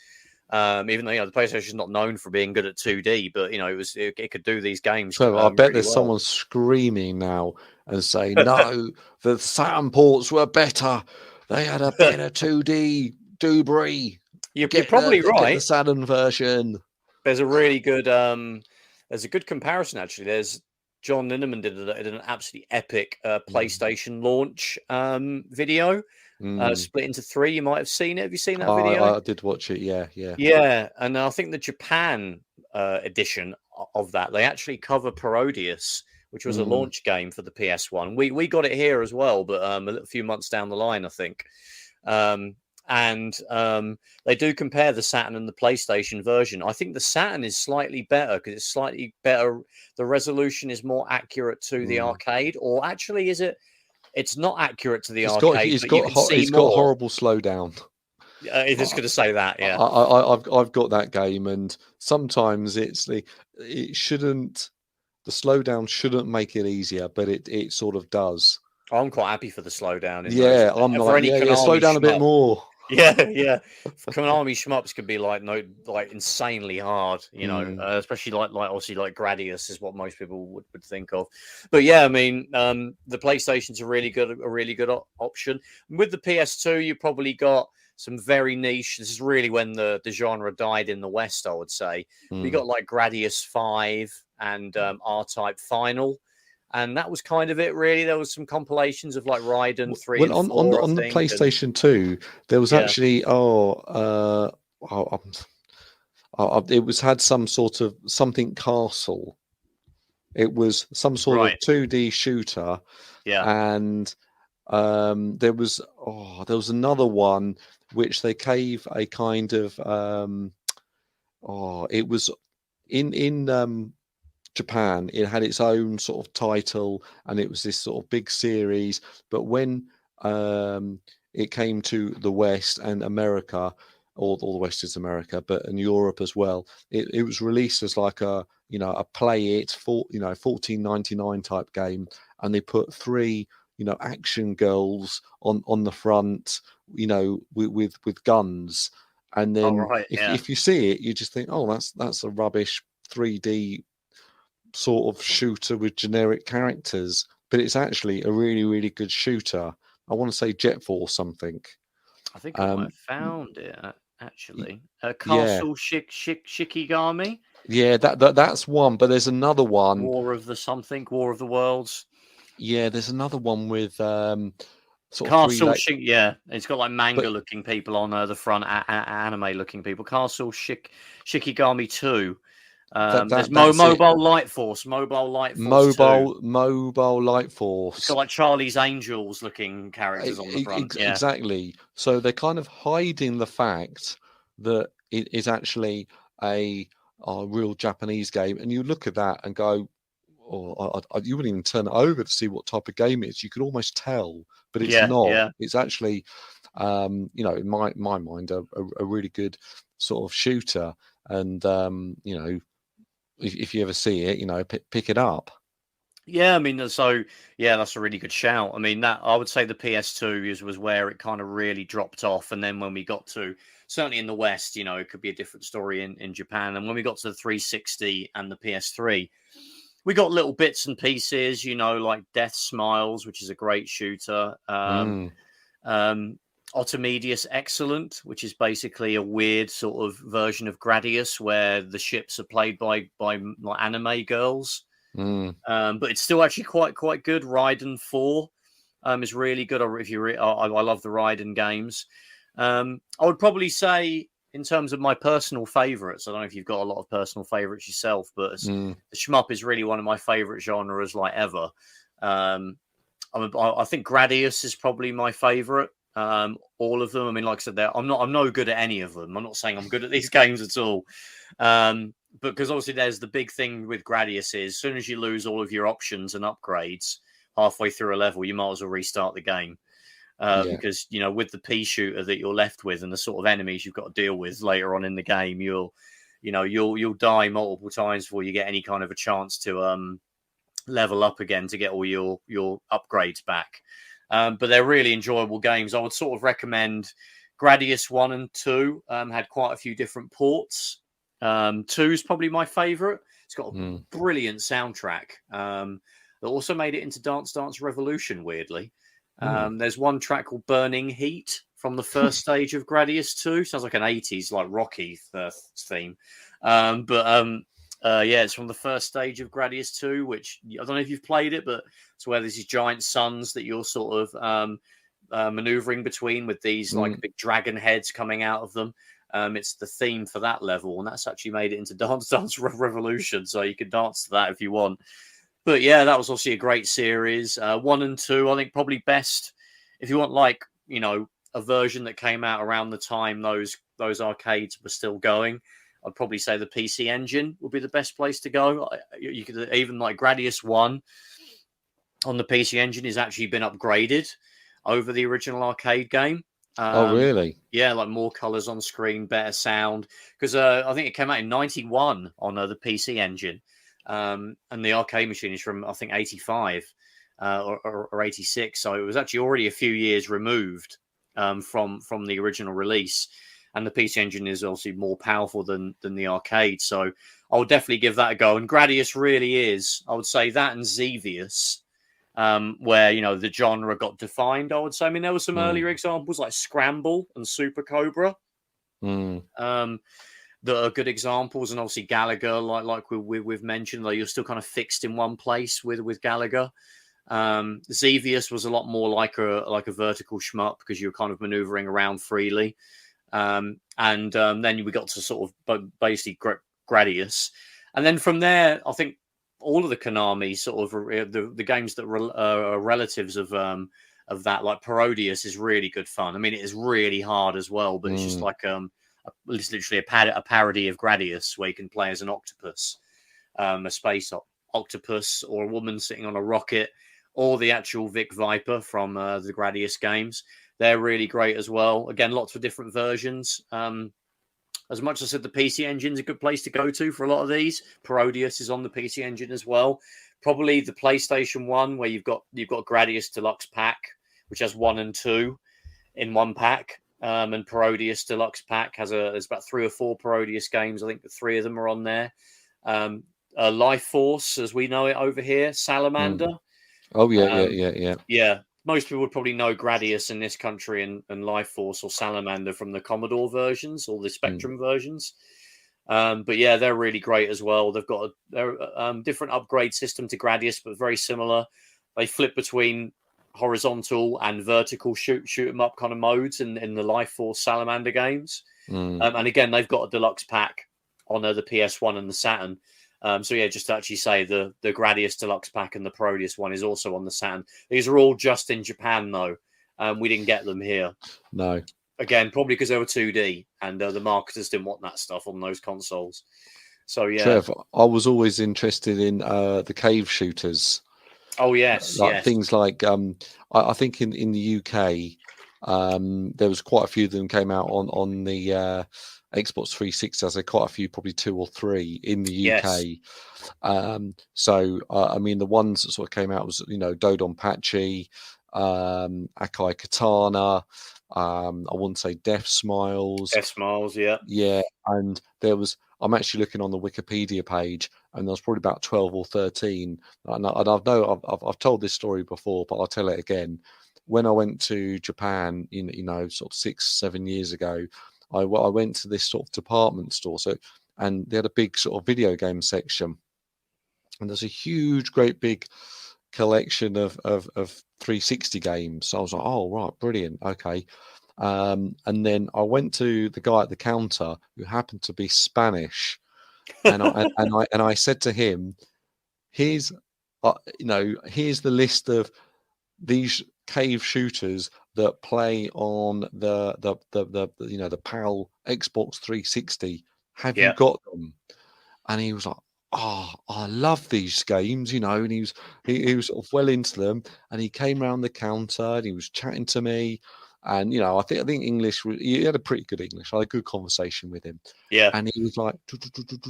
S1: Even though the PlayStation is not known for being good at 2D, but it could do these games.
S2: So I bet there's someone screaming now and saying, "No, the Saturn ports were better. They had a better 2D Dubry."
S1: You're probably right.
S2: Get the Saturn version.
S1: There's a really good there's a good comparison actually. There's John Linneman did an absolutely epic PlayStation launch video, split into 3. You might have seen it. Have you seen that video?
S2: I did watch it. Yeah.
S1: Yeah, and I think the Japan edition of that, they actually cover Parodius, which was a launch game for the PS1. We got it here as well, but a few months down the line, I think. And they do compare the Saturn and the PlayStation version. I think the Saturn is slightly better because it's slightly better. The resolution is more accurate to the arcade, or actually, is it? It's not accurate to the arcade. It's got
S2: horrible slowdown.
S1: It's just going to say that. Yeah,
S2: I've got that game, and sometimes the slowdown shouldn't make it easier, but it sort of does.
S1: I'm quite happy for the slowdown.
S2: I'm like, slow down a bit more.
S1: Yeah. Konami SHMUPS could be like insanely hard, especially like obviously like Gradius is what most people would think of. But yeah, I mean, the PlayStation's a really good option. With the PS2, you probably got some very niche. This is really when the genre died in the West, I would say. We got like Gradius 5 and R-Type Final. And that was kind of it, really. There was some compilations of like Raiden 3 and 4.
S2: On the PlayStation 2, there was actually it had some sort of something castle. It was some sort of 2D shooter.
S1: Yeah.
S2: And there was another one which they gave a kind of it was in Japan. It had its own sort of title, and it was this sort of big series. But when it came to the West and America, or the West is America, but in Europe as well, it was released as like a play it for $14.99 type game, and they put 3 action girls on the front, with guns, and then if you see it, you just think, oh, that's a rubbish 3D sort of shooter with generic characters, but it's actually a really, really good shooter. I want to say Jet Force something.
S1: I think I might have found it actually. Castle Shikigami.
S2: Yeah, that's one, but there's another one.
S1: War of the Worlds.
S2: Yeah, there's another one with sort
S1: Castle of it's got like manga-looking people on the front, anime-looking people. Castle Shikigami 2. There's Mobile Light Force. Mobile Light Force. It's got like Charlie's Angels looking characters on the front.
S2: Exactly. So they're kind of hiding the fact that it is actually a real Japanese game, and you look at that and go, you wouldn't even turn it over to see what type of game it is. You could almost tell, but it's not. Yeah. It's actually, in my mind, a really good sort of shooter. And if you ever see it, pick it up.
S1: Yeah, I mean, that's a really good shout. I mean, that I would say the PS2 was where it kind of really dropped off, and then when we got to, certainly in the West, it could be a different story in Japan, and when we got to the 360 and the PS3. We got little bits and pieces, like Death Smiles, which is a great shooter. Otomedius Excellent, which is basically a weird sort of version of Gradius, where the ships are played by like anime girls. But it's still actually quite good. Raiden 4 is really good. I love the Raiden games. I would probably say, in terms of my personal favourites, I don't know if you've got a lot of personal favourites yourself, but the shmup is really one of my favourite genres like ever. I think Gradius is probably my favourite. All of them. I mean, like I said, I'm no good at any of them. I'm not saying I'm good at these games at all. But because obviously there's the big thing with Gradius is as soon as you lose all of your options and upgrades halfway through a level, you might as well restart the game. Because with the pea shooter that you're left with and the sort of enemies you've got to deal with later on in the game, you'll die multiple times before you get any kind of a chance to level up again to get all your upgrades back. But they're really enjoyable games. I would sort of recommend Gradius 1 and 2. Had quite a few different ports. 2 is probably my favorite. It's got a brilliant soundtrack. They also made it into Dance Dance Revolution, weirdly. There's one track called Burning Heat from the first stage of Gradius 2. Sounds like an 80s, like Rocky theme. It's from the first stage of Gradius 2, which I don't know if you've played it, but it's where there's these giant suns that you're sort of maneuvering between with these like big dragon heads coming out of them. It's the theme for that level, and that's actually made it into Dance Dance Revolution, so you can dance to that if you want. But yeah, that was also a great series. 1 and 2, I think probably best if you want like, a version that came out around the time those arcades were still going. I'd probably say the PC Engine would be the best place to go. You could even like Gradius 1 on the PC Engine has actually been upgraded over the original arcade game.
S2: Oh, really?
S1: Yeah, like more colors on screen, better sound. Because I think it came out in 91 on the PC Engine. And the arcade machine is from, I think, 85 or 86. So it was actually already a few years removed from the original release. And the PC Engine is obviously more powerful than the arcade. So I would definitely give that a go. And Gradius really is, I would say that and Xevious, where, the genre got defined, I would say. I mean, there were some earlier examples like Scramble and Super Cobra. That are good examples, and obviously Galaga, like we've mentioned, though you're still kind of fixed in one place with Galaga. Xevious was a lot more like a vertical shmup because you're kind of maneuvering around freely, and then we got to sort of basically Gradius, and then from there, I think all of the Konami sort of the games that are relatives of that, like Parodius, is really good fun. I mean, it is really hard as well, but it's just like it's literally a parody of Gradius where you can play as an octopus, a space octopus, or a woman sitting on a rocket, or the actual Vic Viper from the Gradius games. They're really great as well. Again, lots of different versions. As much as I said, the PC Engine's a good place to go to for a lot of these. Parodius is on the PC Engine as well. Probably the PlayStation 1, where you've got Gradius Deluxe Pack, which has 1 and 2 in one pack. And Parodius Deluxe Pack there's about 3 or 4 Parodius games. I think the 3 of them are on there. Life Force, as we know it over here, Salamander.
S2: Oh, yeah.
S1: Yeah, most people would probably know Gradius in this country and Life Force or Salamander from the Commodore versions or the Spectrum versions. But yeah, they're really great as well. They've got a different upgrade system to Gradius, but very similar. They flip between horizontal and vertical shoot 'em up kind of modes in the Life Force Salamander games. And again, they've got a deluxe pack on the PS1 and the Saturn. So yeah, just to actually say the Gradius Deluxe Pack and the Parodius one is also on the Saturn. These are all just in Japan though. We didn't get them here.
S2: No.
S1: Again, probably because they were 2D, and the marketers didn't want that stuff on those consoles. So yeah,
S2: Trev, I was always interested in the cave shooters.
S1: Oh yes,
S2: like things like I think in the UK there was quite a few of them came out on the Xbox 360. I say quite a few, probably 2 or 3 in the UK. So I mean, the ones that sort of came out was Dodonpachi, Akai Katana. I wouldn't say Death Smiles. Yeah, and there was. I'm actually looking on the Wikipedia page, and there's probably about 12 or 13. And I've told this story before, but I'll tell it again. When I went to Japan, sort of 6-7 years ago, I went to this sort of department store. And they had a big sort of video game section, and there's a great big collection of 360 games. So I was like, oh right, brilliant, okay. And then I went to the guy at the counter who happened to be Spanish, and I said to him, "Here's the list of these cave shooters that play on the PAL Xbox 360. Have you got them?" And he was like, "Oh, I love these games," and he was sort of well into them. And he came around the counter and he was chatting to me. And I think English. He had a pretty good English. I had a good conversation with him.
S1: Yeah.
S2: And he was like,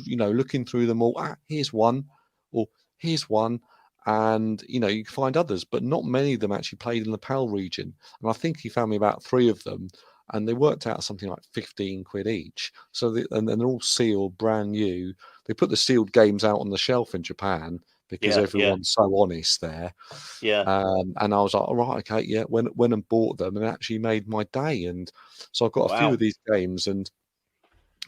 S2: looking through them all. Here's one, or here's one, and you can find others, but not many of them actually played in the PAL region. And I think he found me about 3 of them, and they worked out something like 15 quid each. So and they're all sealed, brand new. They put the sealed games out on the shelf in Japan, because everyone's so honest there.
S1: Yeah.
S2: And I was like, all right, okay, yeah. Went and bought them, and it actually made my day. And so I've got a few of these games, and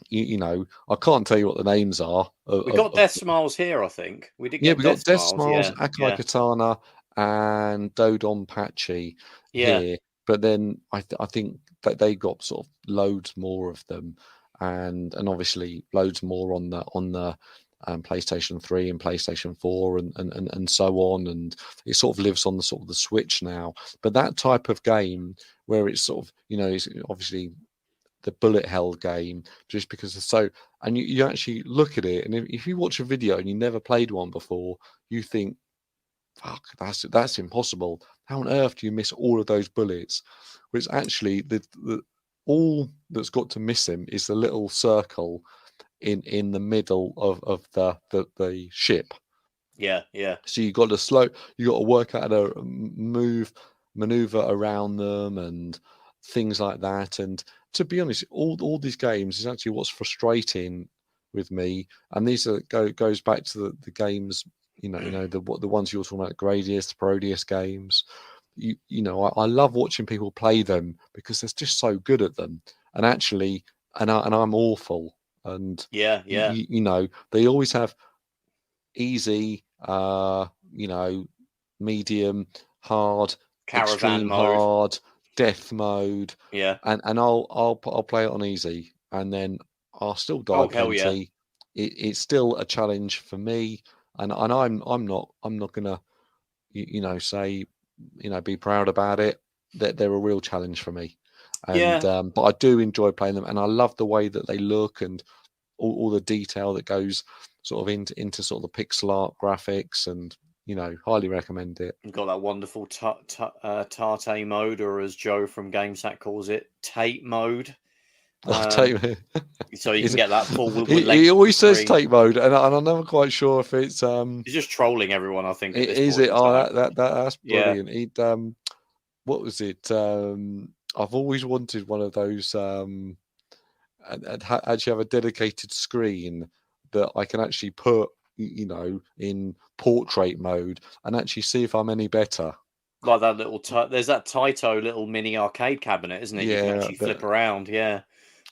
S2: I can't tell you what the names are.
S1: We got Death Smiles here, I think. We did.
S2: Yeah, we got Death Smiles, Akai Katana, and Dodonpachi here. But then I think that they got sort of loads more of them, and obviously loads more on the PlayStation 3 and PlayStation 4 and so on, and it sort of lives on the sort of the Switch now. But that type of game where it's sort of it's obviously the bullet hell game, just because it's so, and you actually look at it, and if you watch a video and you never played one before, you think, fuck, that's impossible. How on earth do you miss all of those bullets? Which actually the all that's got to miss him is the little circle in the middle of the ship.
S1: Yeah.
S2: So you got to work out how to maneuver around them and things like that. And to be honest, all these games is actually what's frustrating with me. And these goes back to the games, the ones you're talking about, Gradius, Parodius games. I love watching people play them because they're just so good at them. And actually, and I'm awful. And they always have easy, medium, hard,
S1: caravan
S2: extreme
S1: mode,
S2: hard, death mode.
S1: Yeah,
S2: and I'll play it on easy, and then I'll still die plenty. It's still a challenge for me, and I'm not gonna say be proud about it. That they're a real challenge for me. And but I do enjoy playing them, and I love the way that they look and all the detail that goes sort of into sort of the pixel art graphics, and highly recommend it.
S1: You've got that wonderful Tate mode, or as Joe from GameSat calls it, Tate mode.
S2: Tate.
S1: So you can get that full.
S2: He always says Tate mode, and I'm never quite sure if it's.
S1: He's just trolling everyone, I think.
S2: Is it? Oh, that's brilliant. He'd what was it? I've always wanted one of those. And actually have a dedicated screen that I can actually put, in portrait mode and actually see if I'm any better.
S1: Like that little, there's that Taito little mini arcade cabinet, isn't it?
S2: Yeah,
S1: you can actually flip around. Yeah,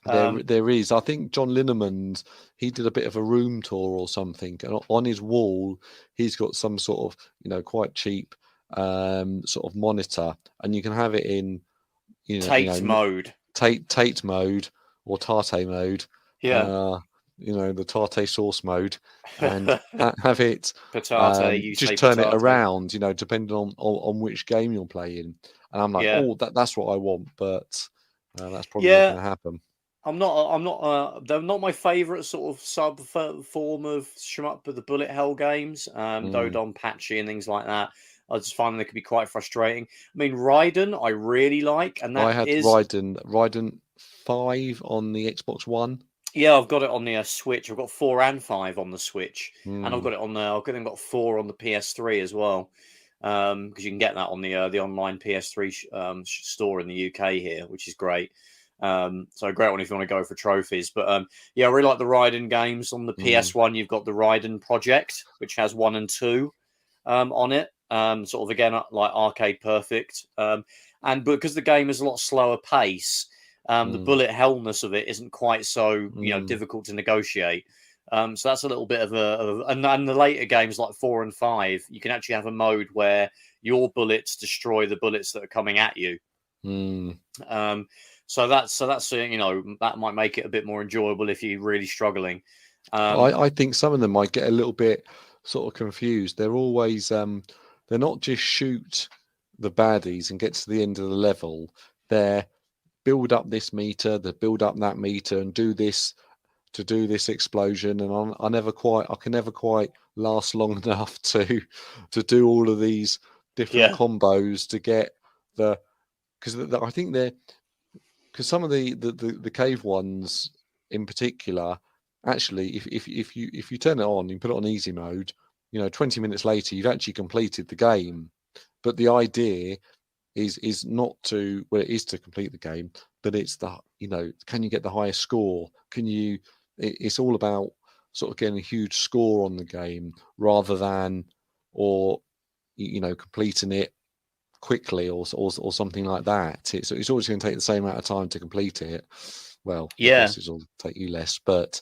S2: there is. I think John Lineman's, he did a bit of a room tour or something, and on his wall, he's got some sort of, quite cheap, sort of monitor, and you can have it in,
S1: Tate mode,
S2: Tate mode. Or Tate mode, the Tate sauce mode, and have it just turn it around, depending on which game you're playing. And I'm like, that's what I want, but That's probably not going to happen.
S1: They're not my favourite sort of sub form of shmup with the bullet hell games. Dodon, Patchy, and things like that. I just find they could be quite frustrating. I mean, Raiden, I really like, and
S2: I had Raiden 5 on the Xbox One.
S1: Yeah, I've got it on the Switch. I've got 4 and 5 on the Switch, and I've got it on the. I've got 4 on the PS3 as well, because you can get that on the online PS3 store in the UK here, which is great. So a great one if you want to go for trophies. But yeah, I really like the Raiden games. On the PS1, you've got the Raiden Project, which has 1 and 2 on it. Sort of again like arcade perfect. And because the game is a lot slower pace, the bullet hellness of it isn't quite so difficult to negotiate. So that's a little bit of and the later games like 4 and 5, you can actually have a mode where your bullets destroy the bullets that are coming at you. So that's that might make it a bit more enjoyable if you're really struggling.
S2: I think some of them might get a little bit sort of confused. They're always they're not just shoot the baddies and get to the end of the level. They're build up this meter, they build up that meter, and do this to do this explosion. And I can never quite last long enough to do all of these different combos to get because I think they're. Because some of the cave ones in particular, actually, if you turn it on, you put it on easy mode, 20 minutes later, you've actually completed the game. But the idea is not to, well, it is to complete the game, but it's can you get the highest score? It's all about sort of getting a huge score on the game rather than, completing it quickly or something like that. It's always going to take the same amount of time to complete it. Well, bosses will take you less, but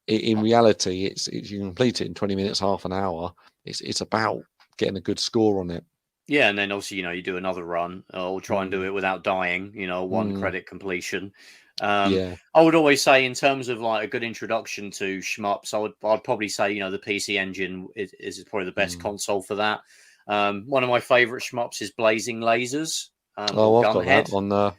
S2: in reality, it's you can complete it in 20 minutes, half an hour. It's about getting a good score on it.
S1: Yeah, and then obviously you do another run or try and do it without dying. 1 credit completion. I would always say in terms of like a good introduction to shmups, I'd probably say the PC Engine is probably the best console for that. One of my favourite shmups is Blazing Lasers.
S2: I've got that on on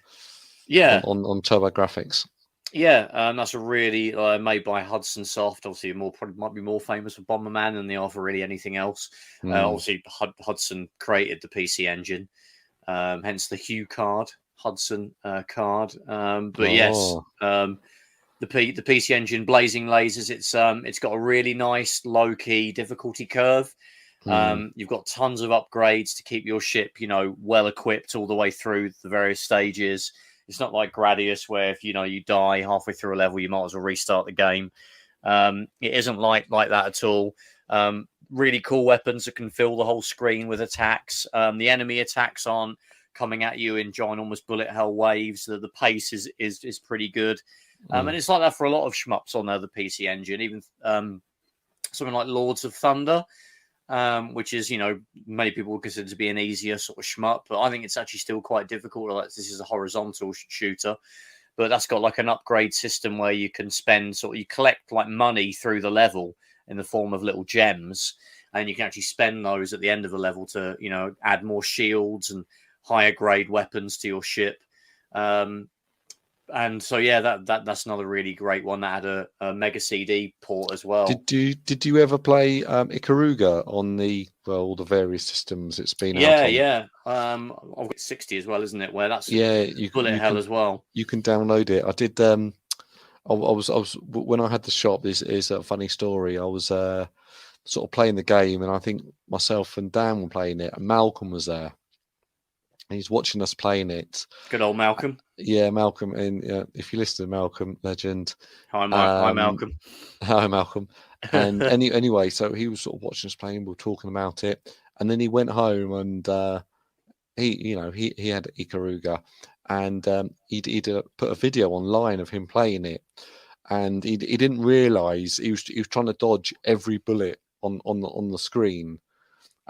S2: TurboGrafx.
S1: Yeah, that's a really made by Hudson Soft. Obviously, might be more famous for Bomberman than they are for really anything else. Obviously, Hudson created the PC Engine, hence the Hue card, Hudson card. But yes, the PC Engine Blazing Lasers. It's got a really nice low key difficulty curve. You've got tons of upgrades to keep your ship, well equipped all the way through the various stages. It's not like Gradius where if you die halfway through a level, you might as well restart the game. It isn't like that at all. Really cool weapons that can fill the whole screen with attacks. The enemy attacks aren't coming at you in ginormous bullet hell waves. The pace is pretty good. And it's like that for a lot of shmups on the PC Engine, even something like Lords of Thunder. Which is, many people would consider to be an easier sort of shmup, but I think it's actually still quite difficult. Like this is a horizontal shooter, but that's got like an upgrade system where you can you collect like money through the level in the form of little gems, and you can actually spend those at the end of the level to, add more shields and higher grade weapons to your ship. And so that's another really great one that had a Mega CD port as well.
S2: Did you ever play Ikaruga on all the various systems it's been out on?
S1: Yeah. I've got 60 as well, isn't it? Where that's bullet hell as well.
S2: You can download it. I did. I was when I had the shop. This is a funny story. I was sort of playing the game, and I think myself and Dan were playing it, and Malcolm was there. He's watching us playing it.
S1: Good old Malcolm.
S2: Yeah, Malcolm. And if you listen to Malcolm, legend.
S1: Hi, Malcolm.
S2: Hi, Malcolm. And anyway, so he was sort of watching us playing. We were talking about it, and then he went home and he had Ikaruga, and he put a video online of him playing it, and he didn't realise he was trying to dodge every bullet on the screen.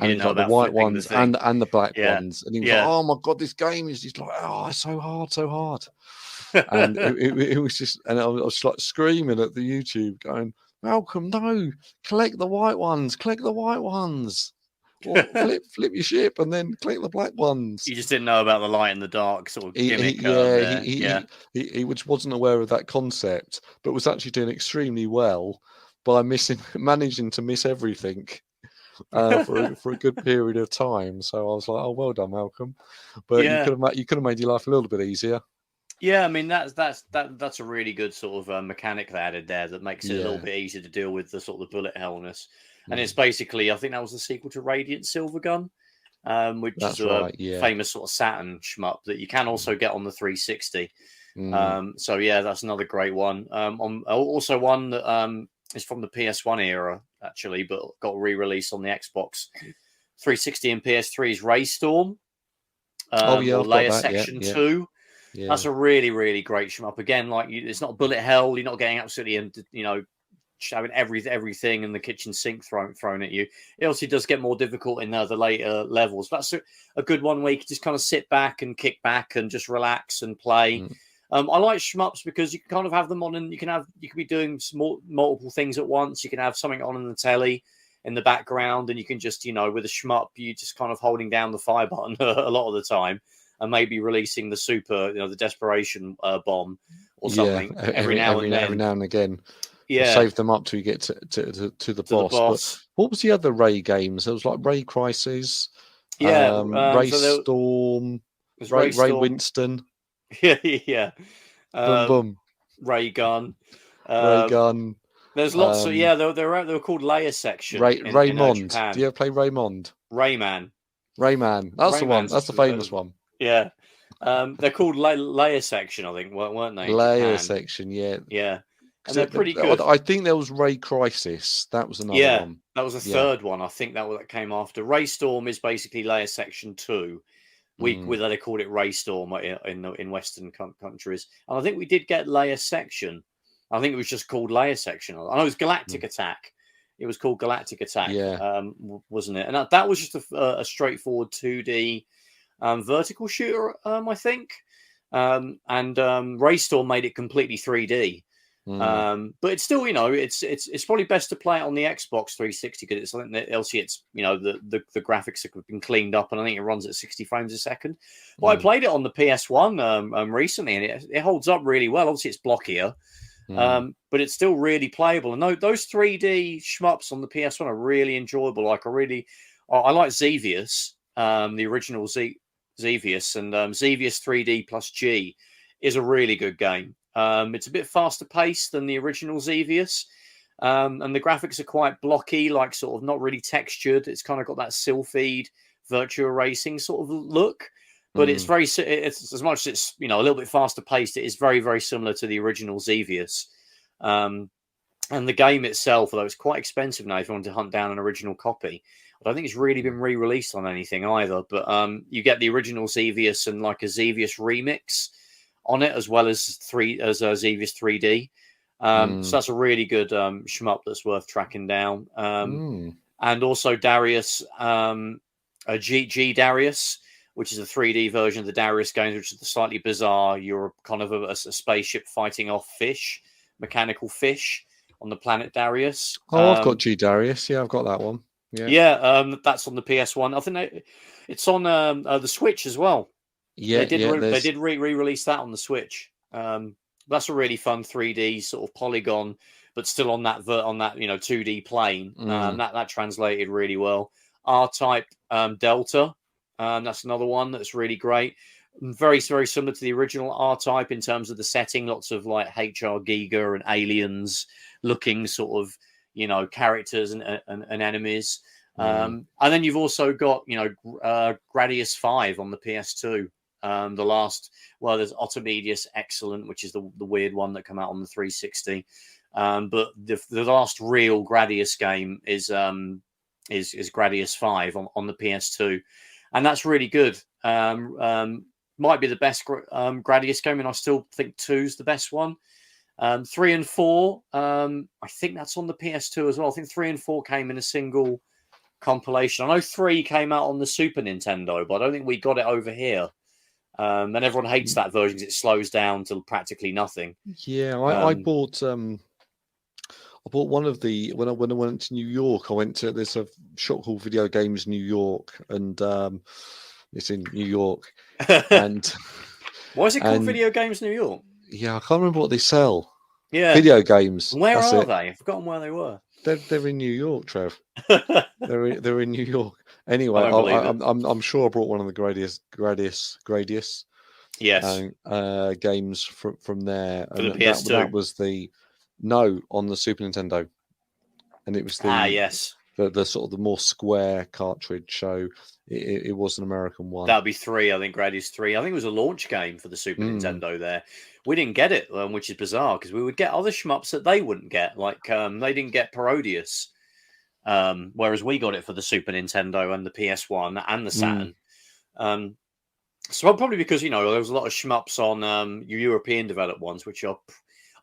S2: And he's like the white ones and the black ones. And he was like, oh my God, this game is just like, oh, it's so hard. And it was just, and I was like screaming at the YouTube going, Malcolm, no, collect the white ones. Well, flip your ship and then click the black ones.
S1: You just didn't know about the light in the dark sort of gimmick.
S2: He wasn't aware of that concept, but was actually doing extremely well by managing to miss everything for a good period of time. So I was like, "Oh, well done, Malcolm." But you could have made your life a little bit easier.
S1: Yeah, I mean that's a really good sort of mechanic they added there that makes it a little bit easier to deal with the sort of bullet hellness. And it's basically, I think that was the sequel to Radiant Silvergun, which is a famous sort of Saturn shmup that you can also get on the 360. So yeah, that's another great one. Also one that is from the PS1 era actually, but got re-released on the Xbox 360 and PS3 is Raystorm. Or Layer Section 2. Yeah. That's a really, really great shmup. Again, like it's not bullet hell. You're not getting absolutely, showing everything in the kitchen sink thrown at you. It also does get more difficult in the later levels. That's a good one where you can just kind of sit back and kick back and just relax and play. I like shmups because you can kind of have them on, and you can be doing multiple things at once. You can have something on in the telly in the background, and you can just, with a shmup, you just kind of holding down the fire button a lot of the time. And maybe releasing the super, the desperation bomb or something every now and again.
S2: Yeah, save them up till you get to the boss. But what was the other Ray games? There was like Ray Crisis, Raystorm, Ray Winston.
S1: Yeah.
S2: Boom Boom.
S1: Ray Gun.
S2: Ray Gun.
S1: There's lots of they were called Layer Section.
S2: Raymond. Do you ever play Raymond?
S1: Rayman.
S2: That's the one. That's the famous one.
S1: Yeah, they're called Layer Section, I think, weren't they?
S2: Layer Section, yeah.
S1: And they're pretty good.
S2: I think there was Ray Crisis. That was another one.
S1: That was a third one. I think that came after. Raystorm is basically Layer Section 2. They called it Raystorm in Western countries. And I think we did get Layer Section. I think it was just called Layer Section. I know it was Galactic Attack. It was called Galactic Attack, wasn't it? And that was just a straightforward 2D vertical shooter, I think. And Raystorm made it completely 3D. But it's still, it's probably best to play it on the Xbox 360 because it's something that else it's, the graphics have been cleaned up and I think it runs at 60 frames a second. But I played it on the PS1 recently and it holds up really well. Obviously, it's blockier. But it's still really playable. And those 3D shmups on the PS1 are really enjoyable. I like Xevious, the original Xevious, and Xevious 3D plus G is a really good game. It's a bit faster paced than the original Xevious, and the graphics are quite blocky, like sort of not really textured. It's kind of got that Sylpheed Virtua Racing sort of look. But it's it's as much as it's a little bit faster paced. It is very, very similar to the original Xevious, and the game itself, although it's quite expensive now, if you want to hunt down an original copy, I don't think it's really been re-released on anything either. But you get the original Xevious and like a Xevious remix on it, as well as Xevious 3D. So that's a really good shmup that's worth tracking down. And also Darius, G Darius, which is a 3D version of the Darius games, which is slightly bizarre. You're kind of a spaceship fighting off mechanical fish on the planet Darius.
S2: I've got G Darius. Yeah, I've got that one.
S1: Yeah, that's on the PS1. I think it's on the Switch as well.
S2: Yeah,
S1: they did re-release that on the Switch. That's a really fun 3D sort of polygon, but still on that 2D plane. That translated really well. R-Type Delta. That's another one that's really great. Very, very similar to the original R-Type in terms of the setting. Lots of like HR Giga and aliens looking sort of, characters and enemies. And then you've also got, Gradius 5 on the PS2. There's Otomedius Excellent, which is the weird one that came out on the 360. But the last real Gradius game is Gradius 5 on the PS2. And that's really good. Might be the best Gradius game, and I still think 2's the best one. 3 and 4, I think that's on the PS2 as well. I think 3 and 4 came in a single compilation. I know 3 came out on the Super Nintendo, but I don't think we got it over here. And everyone hates that version because it slows down to practically nothing.
S2: Yeah, I bought bought one of the when I went to New York. I went to there's a shop called Video Games New York, and it's in New York. And
S1: why is it called Video Games New York?
S2: Yeah, I can't remember what they sell.
S1: Yeah,
S2: video games.
S1: Where are they? I've forgotten where they were.
S2: They're in New York, Trev. they're in New York. Anyway, I'm sure I brought one of the Gradius.
S1: Yes.
S2: Games from there.
S1: For the PS2.
S2: That was on the Super Nintendo, and it was the sort of the more square cartridge. So it was an American one.
S1: That'd be 3. I think Gradius 3. I think it was a launch game for the Super Nintendo there. We didn't get it, which is bizarre because we would get other shmups that they wouldn't get. Like they didn't get Parodius, whereas we got it for the Super Nintendo and the PS1 and the Saturn. So probably because there was a lot of shmups on European developed ones, which are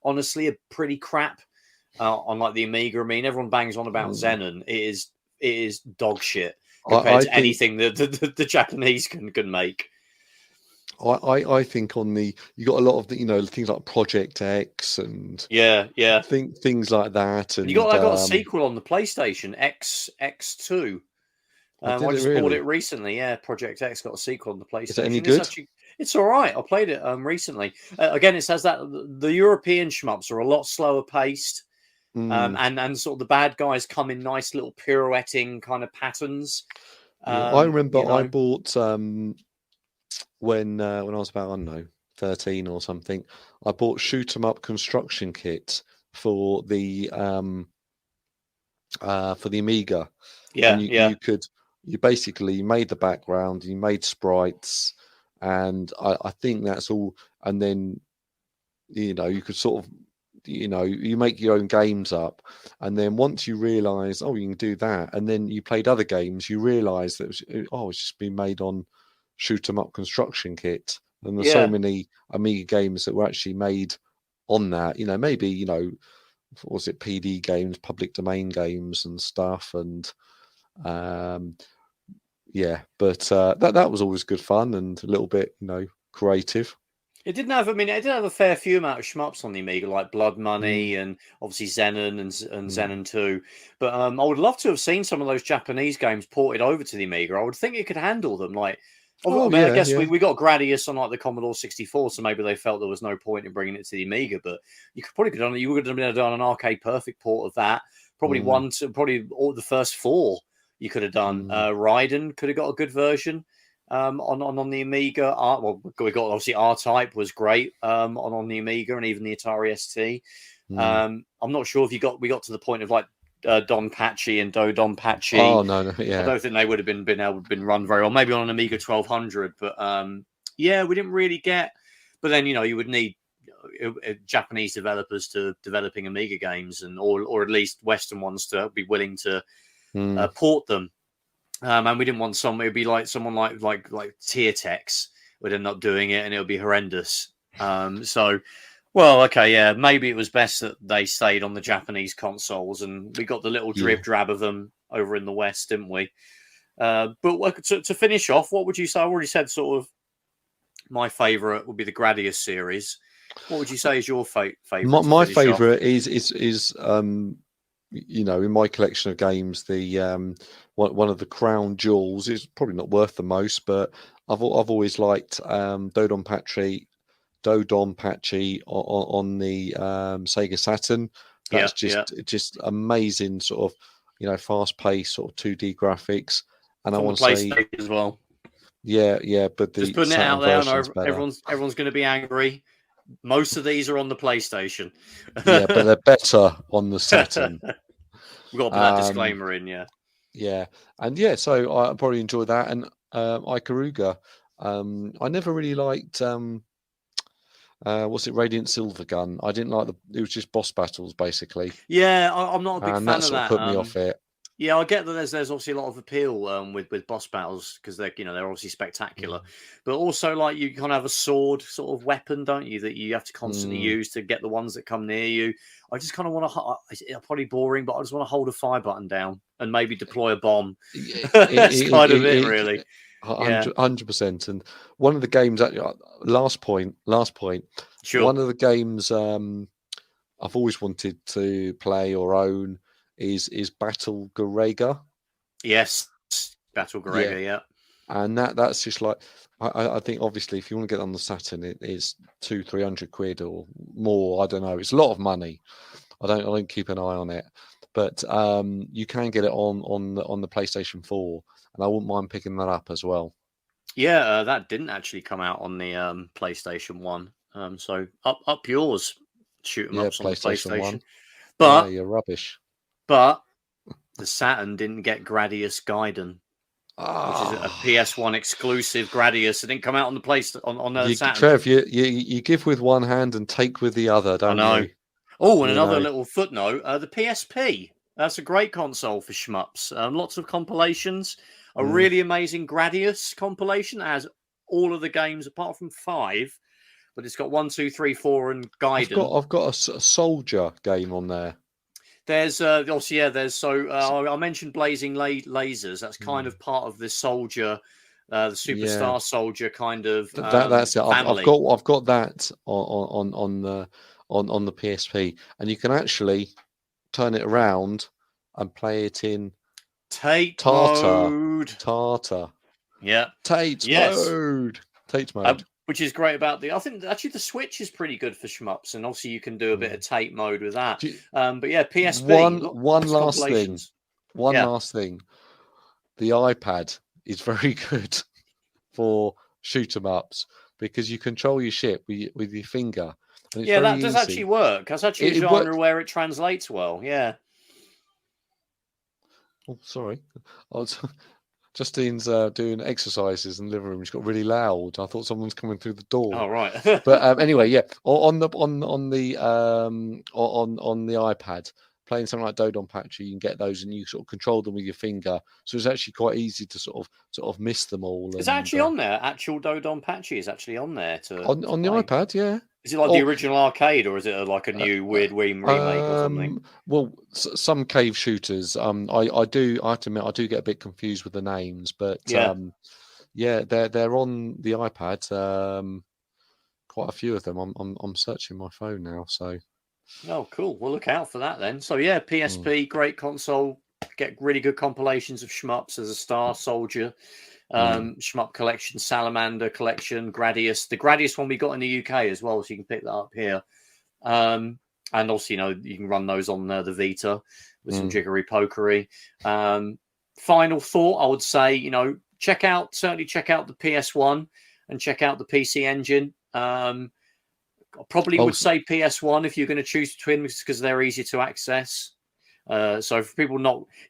S1: honestly a pretty crap. On like the Amiga, I mean, everyone bangs on about Xenon. It is dog shit compared to anything that the Japanese can make.
S2: I think you got a lot of the things like Project X and things like that, and
S1: you got a sequel on the PlayStation X2. I just bought it recently. Yeah, Project X got a sequel on the PlayStation.
S2: Is it any good?
S1: It's all right. I played it recently. Again, it says that the European shmups are a lot slower paced. And sort of the bad guys come in nice little pirouetting kind of patterns.
S2: I remember I bought when I was about, I don't know, 13 or something. I bought Shoot 'em Up construction kit for the Amiga.
S1: Yeah,
S2: and you basically made the background, you made sprites, and I think that's all. And then you could sort of you make your own games up, and then once you realize you can do that, and then you played other games, you realize that it's just been made on Shoot 'em Up construction kit, and there's so many Amiga games that were actually made on that. Maybe what was it, PD games, public domain games and stuff, and but that was always good fun and a little bit creative.
S1: It didn't have a fair few amount of shmups on the Amiga, like Blood Money and obviously Xenon and Xenon 2. But I would love to have seen some of those Japanese games ported over to the Amiga. I would think it could handle them. Like, I guess we got Gradius on like the Commodore 64, so maybe they felt there was no point in bringing it to the Amiga. But you would have done an arcade perfect port of that. Probably all the first 4 you could have done. Raiden could have got a good version. On the Amiga, we got obviously R-Type was great on the Amiga and even the Atari ST. I'm not sure if we got to the point of like Don Pachi and Do Don Pachi.
S2: Oh no, yeah. I
S1: don't think they would have been able to run very well. Maybe on an Amiga 1200, but we didn't really get. But then you would need Japanese developers to developing Amiga games, or at least Western ones to be willing to port them. And we didn't want someone. It'd be like someone like Tiertex would end up doing it, and it would be horrendous. Maybe it was best that they stayed on the Japanese consoles, and we got the little drab of them over in the West, didn't we? But to finish off, what would you say? I already said sort of my favourite would be the Gradius series. What would you say is your favourite?
S2: My favourite is in my collection of games, the one of the crown jewels is probably not worth the most, but I've always liked Do Don Pachi on the Sega Saturn. That's just amazing, sort of fast paced sort of 2D graphics, and I want to say
S1: as well.
S2: Yeah, but
S1: just putting it out there, everyone's going to be angry. Most of these are on the PlayStation.
S2: Yeah, but they're better on the Saturn.
S1: We've got to put that disclaimer in,
S2: and so I probably enjoyed that. And Ikaruga, I never really liked Radiant Silvergun. I didn't like it was just boss battles basically.
S1: Yeah, I'm not a big fan of that.
S2: Put me off it.
S1: Yeah, I get that there's obviously a lot of appeal with boss battles because they're obviously spectacular, but also like you kind of have a sword sort of weapon, don't you, that you have to constantly use to get the ones that come near you. I just kind of want to. It's probably boring, but I just want to hold a fire button down and maybe deploy a bomb. That's kind of it, really.
S2: 100%. And one of the games last point.
S1: Sure.
S2: One of the games I've always wanted to play or own is Battle Galaga.
S1: Yes, Battle Galaga, yeah.
S2: And that's just like, I think obviously if you want to get on the Saturn, it is £200-300 or more. I don't know. It's a lot of money. I don't keep an eye on it, but you can get it on the PlayStation 4, and I wouldn't mind picking that up as well.
S1: Yeah, that didn't actually come out on the PlayStation 1. So up yours, shoot 'em ups on the PlayStation 1. But
S2: you're rubbish.
S1: But the Saturn didn't get Gradius Gaiden, which is a PS1 exclusive. Gradius. It didn't come out on the on the Saturn.
S2: Trev, you give with one hand and take with the other, don't you?
S1: Oh, and another little footnote: the PSP. That's a great console for shmups. Lots of compilations. A really amazing Gradius compilation that has all of the games apart from 5, but it's got 1, 2, 3, 4, and Gaiden.
S2: I've got a soldier game on there.
S1: There's obviously I mentioned Blazing Lasers. That's kind of part of the soldier, the Superstar Soldier kind of.
S2: That's it.
S1: Family.
S2: I've got that on the PSP, and you can actually turn it around and play it in
S1: Tate
S2: mode.
S1: Yeah.
S2: Tate mode. Tate mode.
S1: Which is great about I think actually the Switch is pretty good for shmups, and obviously you can do a bit of Tate mode with that. But yeah, PSP.
S2: One last thing. Last thing. The iPad is very good for shoot 'em ups because you control your ship with your finger. And it's
S1: that does actually work. That's actually a genre where it translates well. Yeah.
S2: Oh, sorry. Justine's doing exercises in the living room. It's got really loud. I thought someone's coming through the door.
S1: Oh, right.
S2: But anyway, yeah. On the iPad, playing something like Dodonpachi, you can get those and you sort of control them with your finger. So it's actually quite easy to sort of miss them all.
S1: It's actually on there. Actual Dodonpachi is actually on there on
S2: the iPad, yeah.
S1: Is it like the original arcade, or is it like a new weird remake or something?
S2: Well, some cave shooters. I have to admit, I do get a bit confused with the names, but they're on the iPad. Quite a few of them. I'm searching my phone now, so.
S1: Oh, cool. We'll look out for that then. So yeah, PSP, great console. Get really good compilations of shmups as a Star Soldier. Shmup collection, Salamander collection, Gradius. The Gradius one we got in the UK as well, so you can pick that up here. And also, you can run those on the Vita with some jiggery pokery. Final thought, I would say, certainly check out the PS1 and check out the PC Engine. I probably would say PS1 if you're going to choose between them because they're easier to access. So for people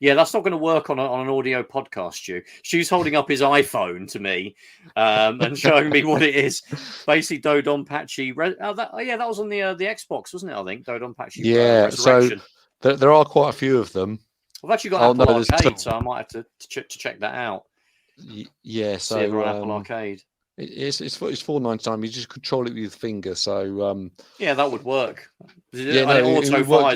S1: that's not going to work on an audio podcast, Stu. Stu's holding up his iPhone to me and showing me what it is. Basically, Dodonpachi. That was on the Xbox, wasn't it? I think Dodonpachi.
S2: Yeah, so there are quite a few of them.
S1: I've actually got Apple Arcade, so I might have to check that out.
S2: Yeah, so
S1: see on Apple Arcade.
S2: It's $4.99. You just control it with your finger, so
S1: that would work.
S2: It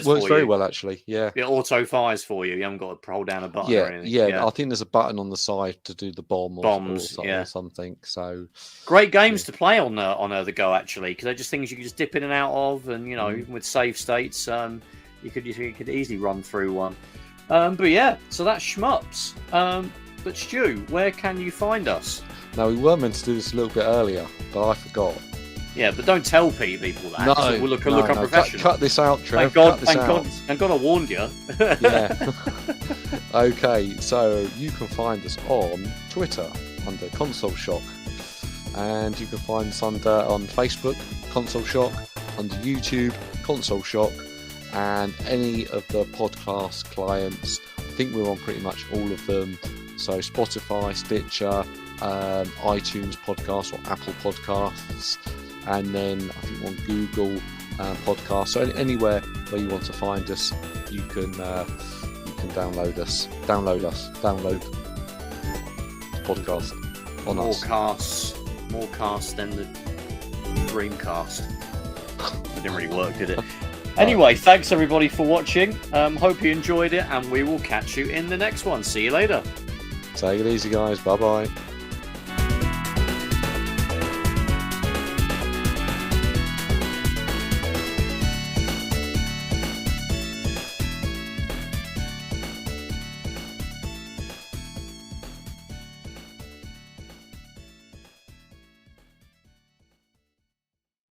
S2: works very well actually. Yeah,
S1: it auto fires for you. You haven't got to hold down a button or anything.
S2: Yeah. I think there's a button on the side to do the bombs or something. So
S1: great games to play on the go actually, because they're just things you can just dip in and out of, and even with save states, you could easily run through one. But yeah, so that's Shmups. But Stu, where can you find us?
S2: Now, we were meant to do this a little bit earlier, but I forgot.
S1: Yeah, but don't tell people that.
S2: No,
S1: so we'll look unprofessional.
S2: Cut this out, Trev.
S1: Thank God I warned you.
S2: Yeah. Okay, so you can find us on Twitter under Console Shock, and you can find us on Facebook, Console Shock, under YouTube, Console Shock, and any of the podcast clients. I think we're on pretty much all of them. So Spotify, Stitcher, iTunes Podcasts or Apple Podcasts, and then I think on Google Podcasts. So anywhere where you want to find us, you can download the podcast on us. More casts than the Dreamcast.
S1: It didn't really work, did it? Anyway, thanks everybody for watching. Hope you enjoyed it, and we will catch you in the next one. See you later.
S2: Take it easy, guys. Bye-bye.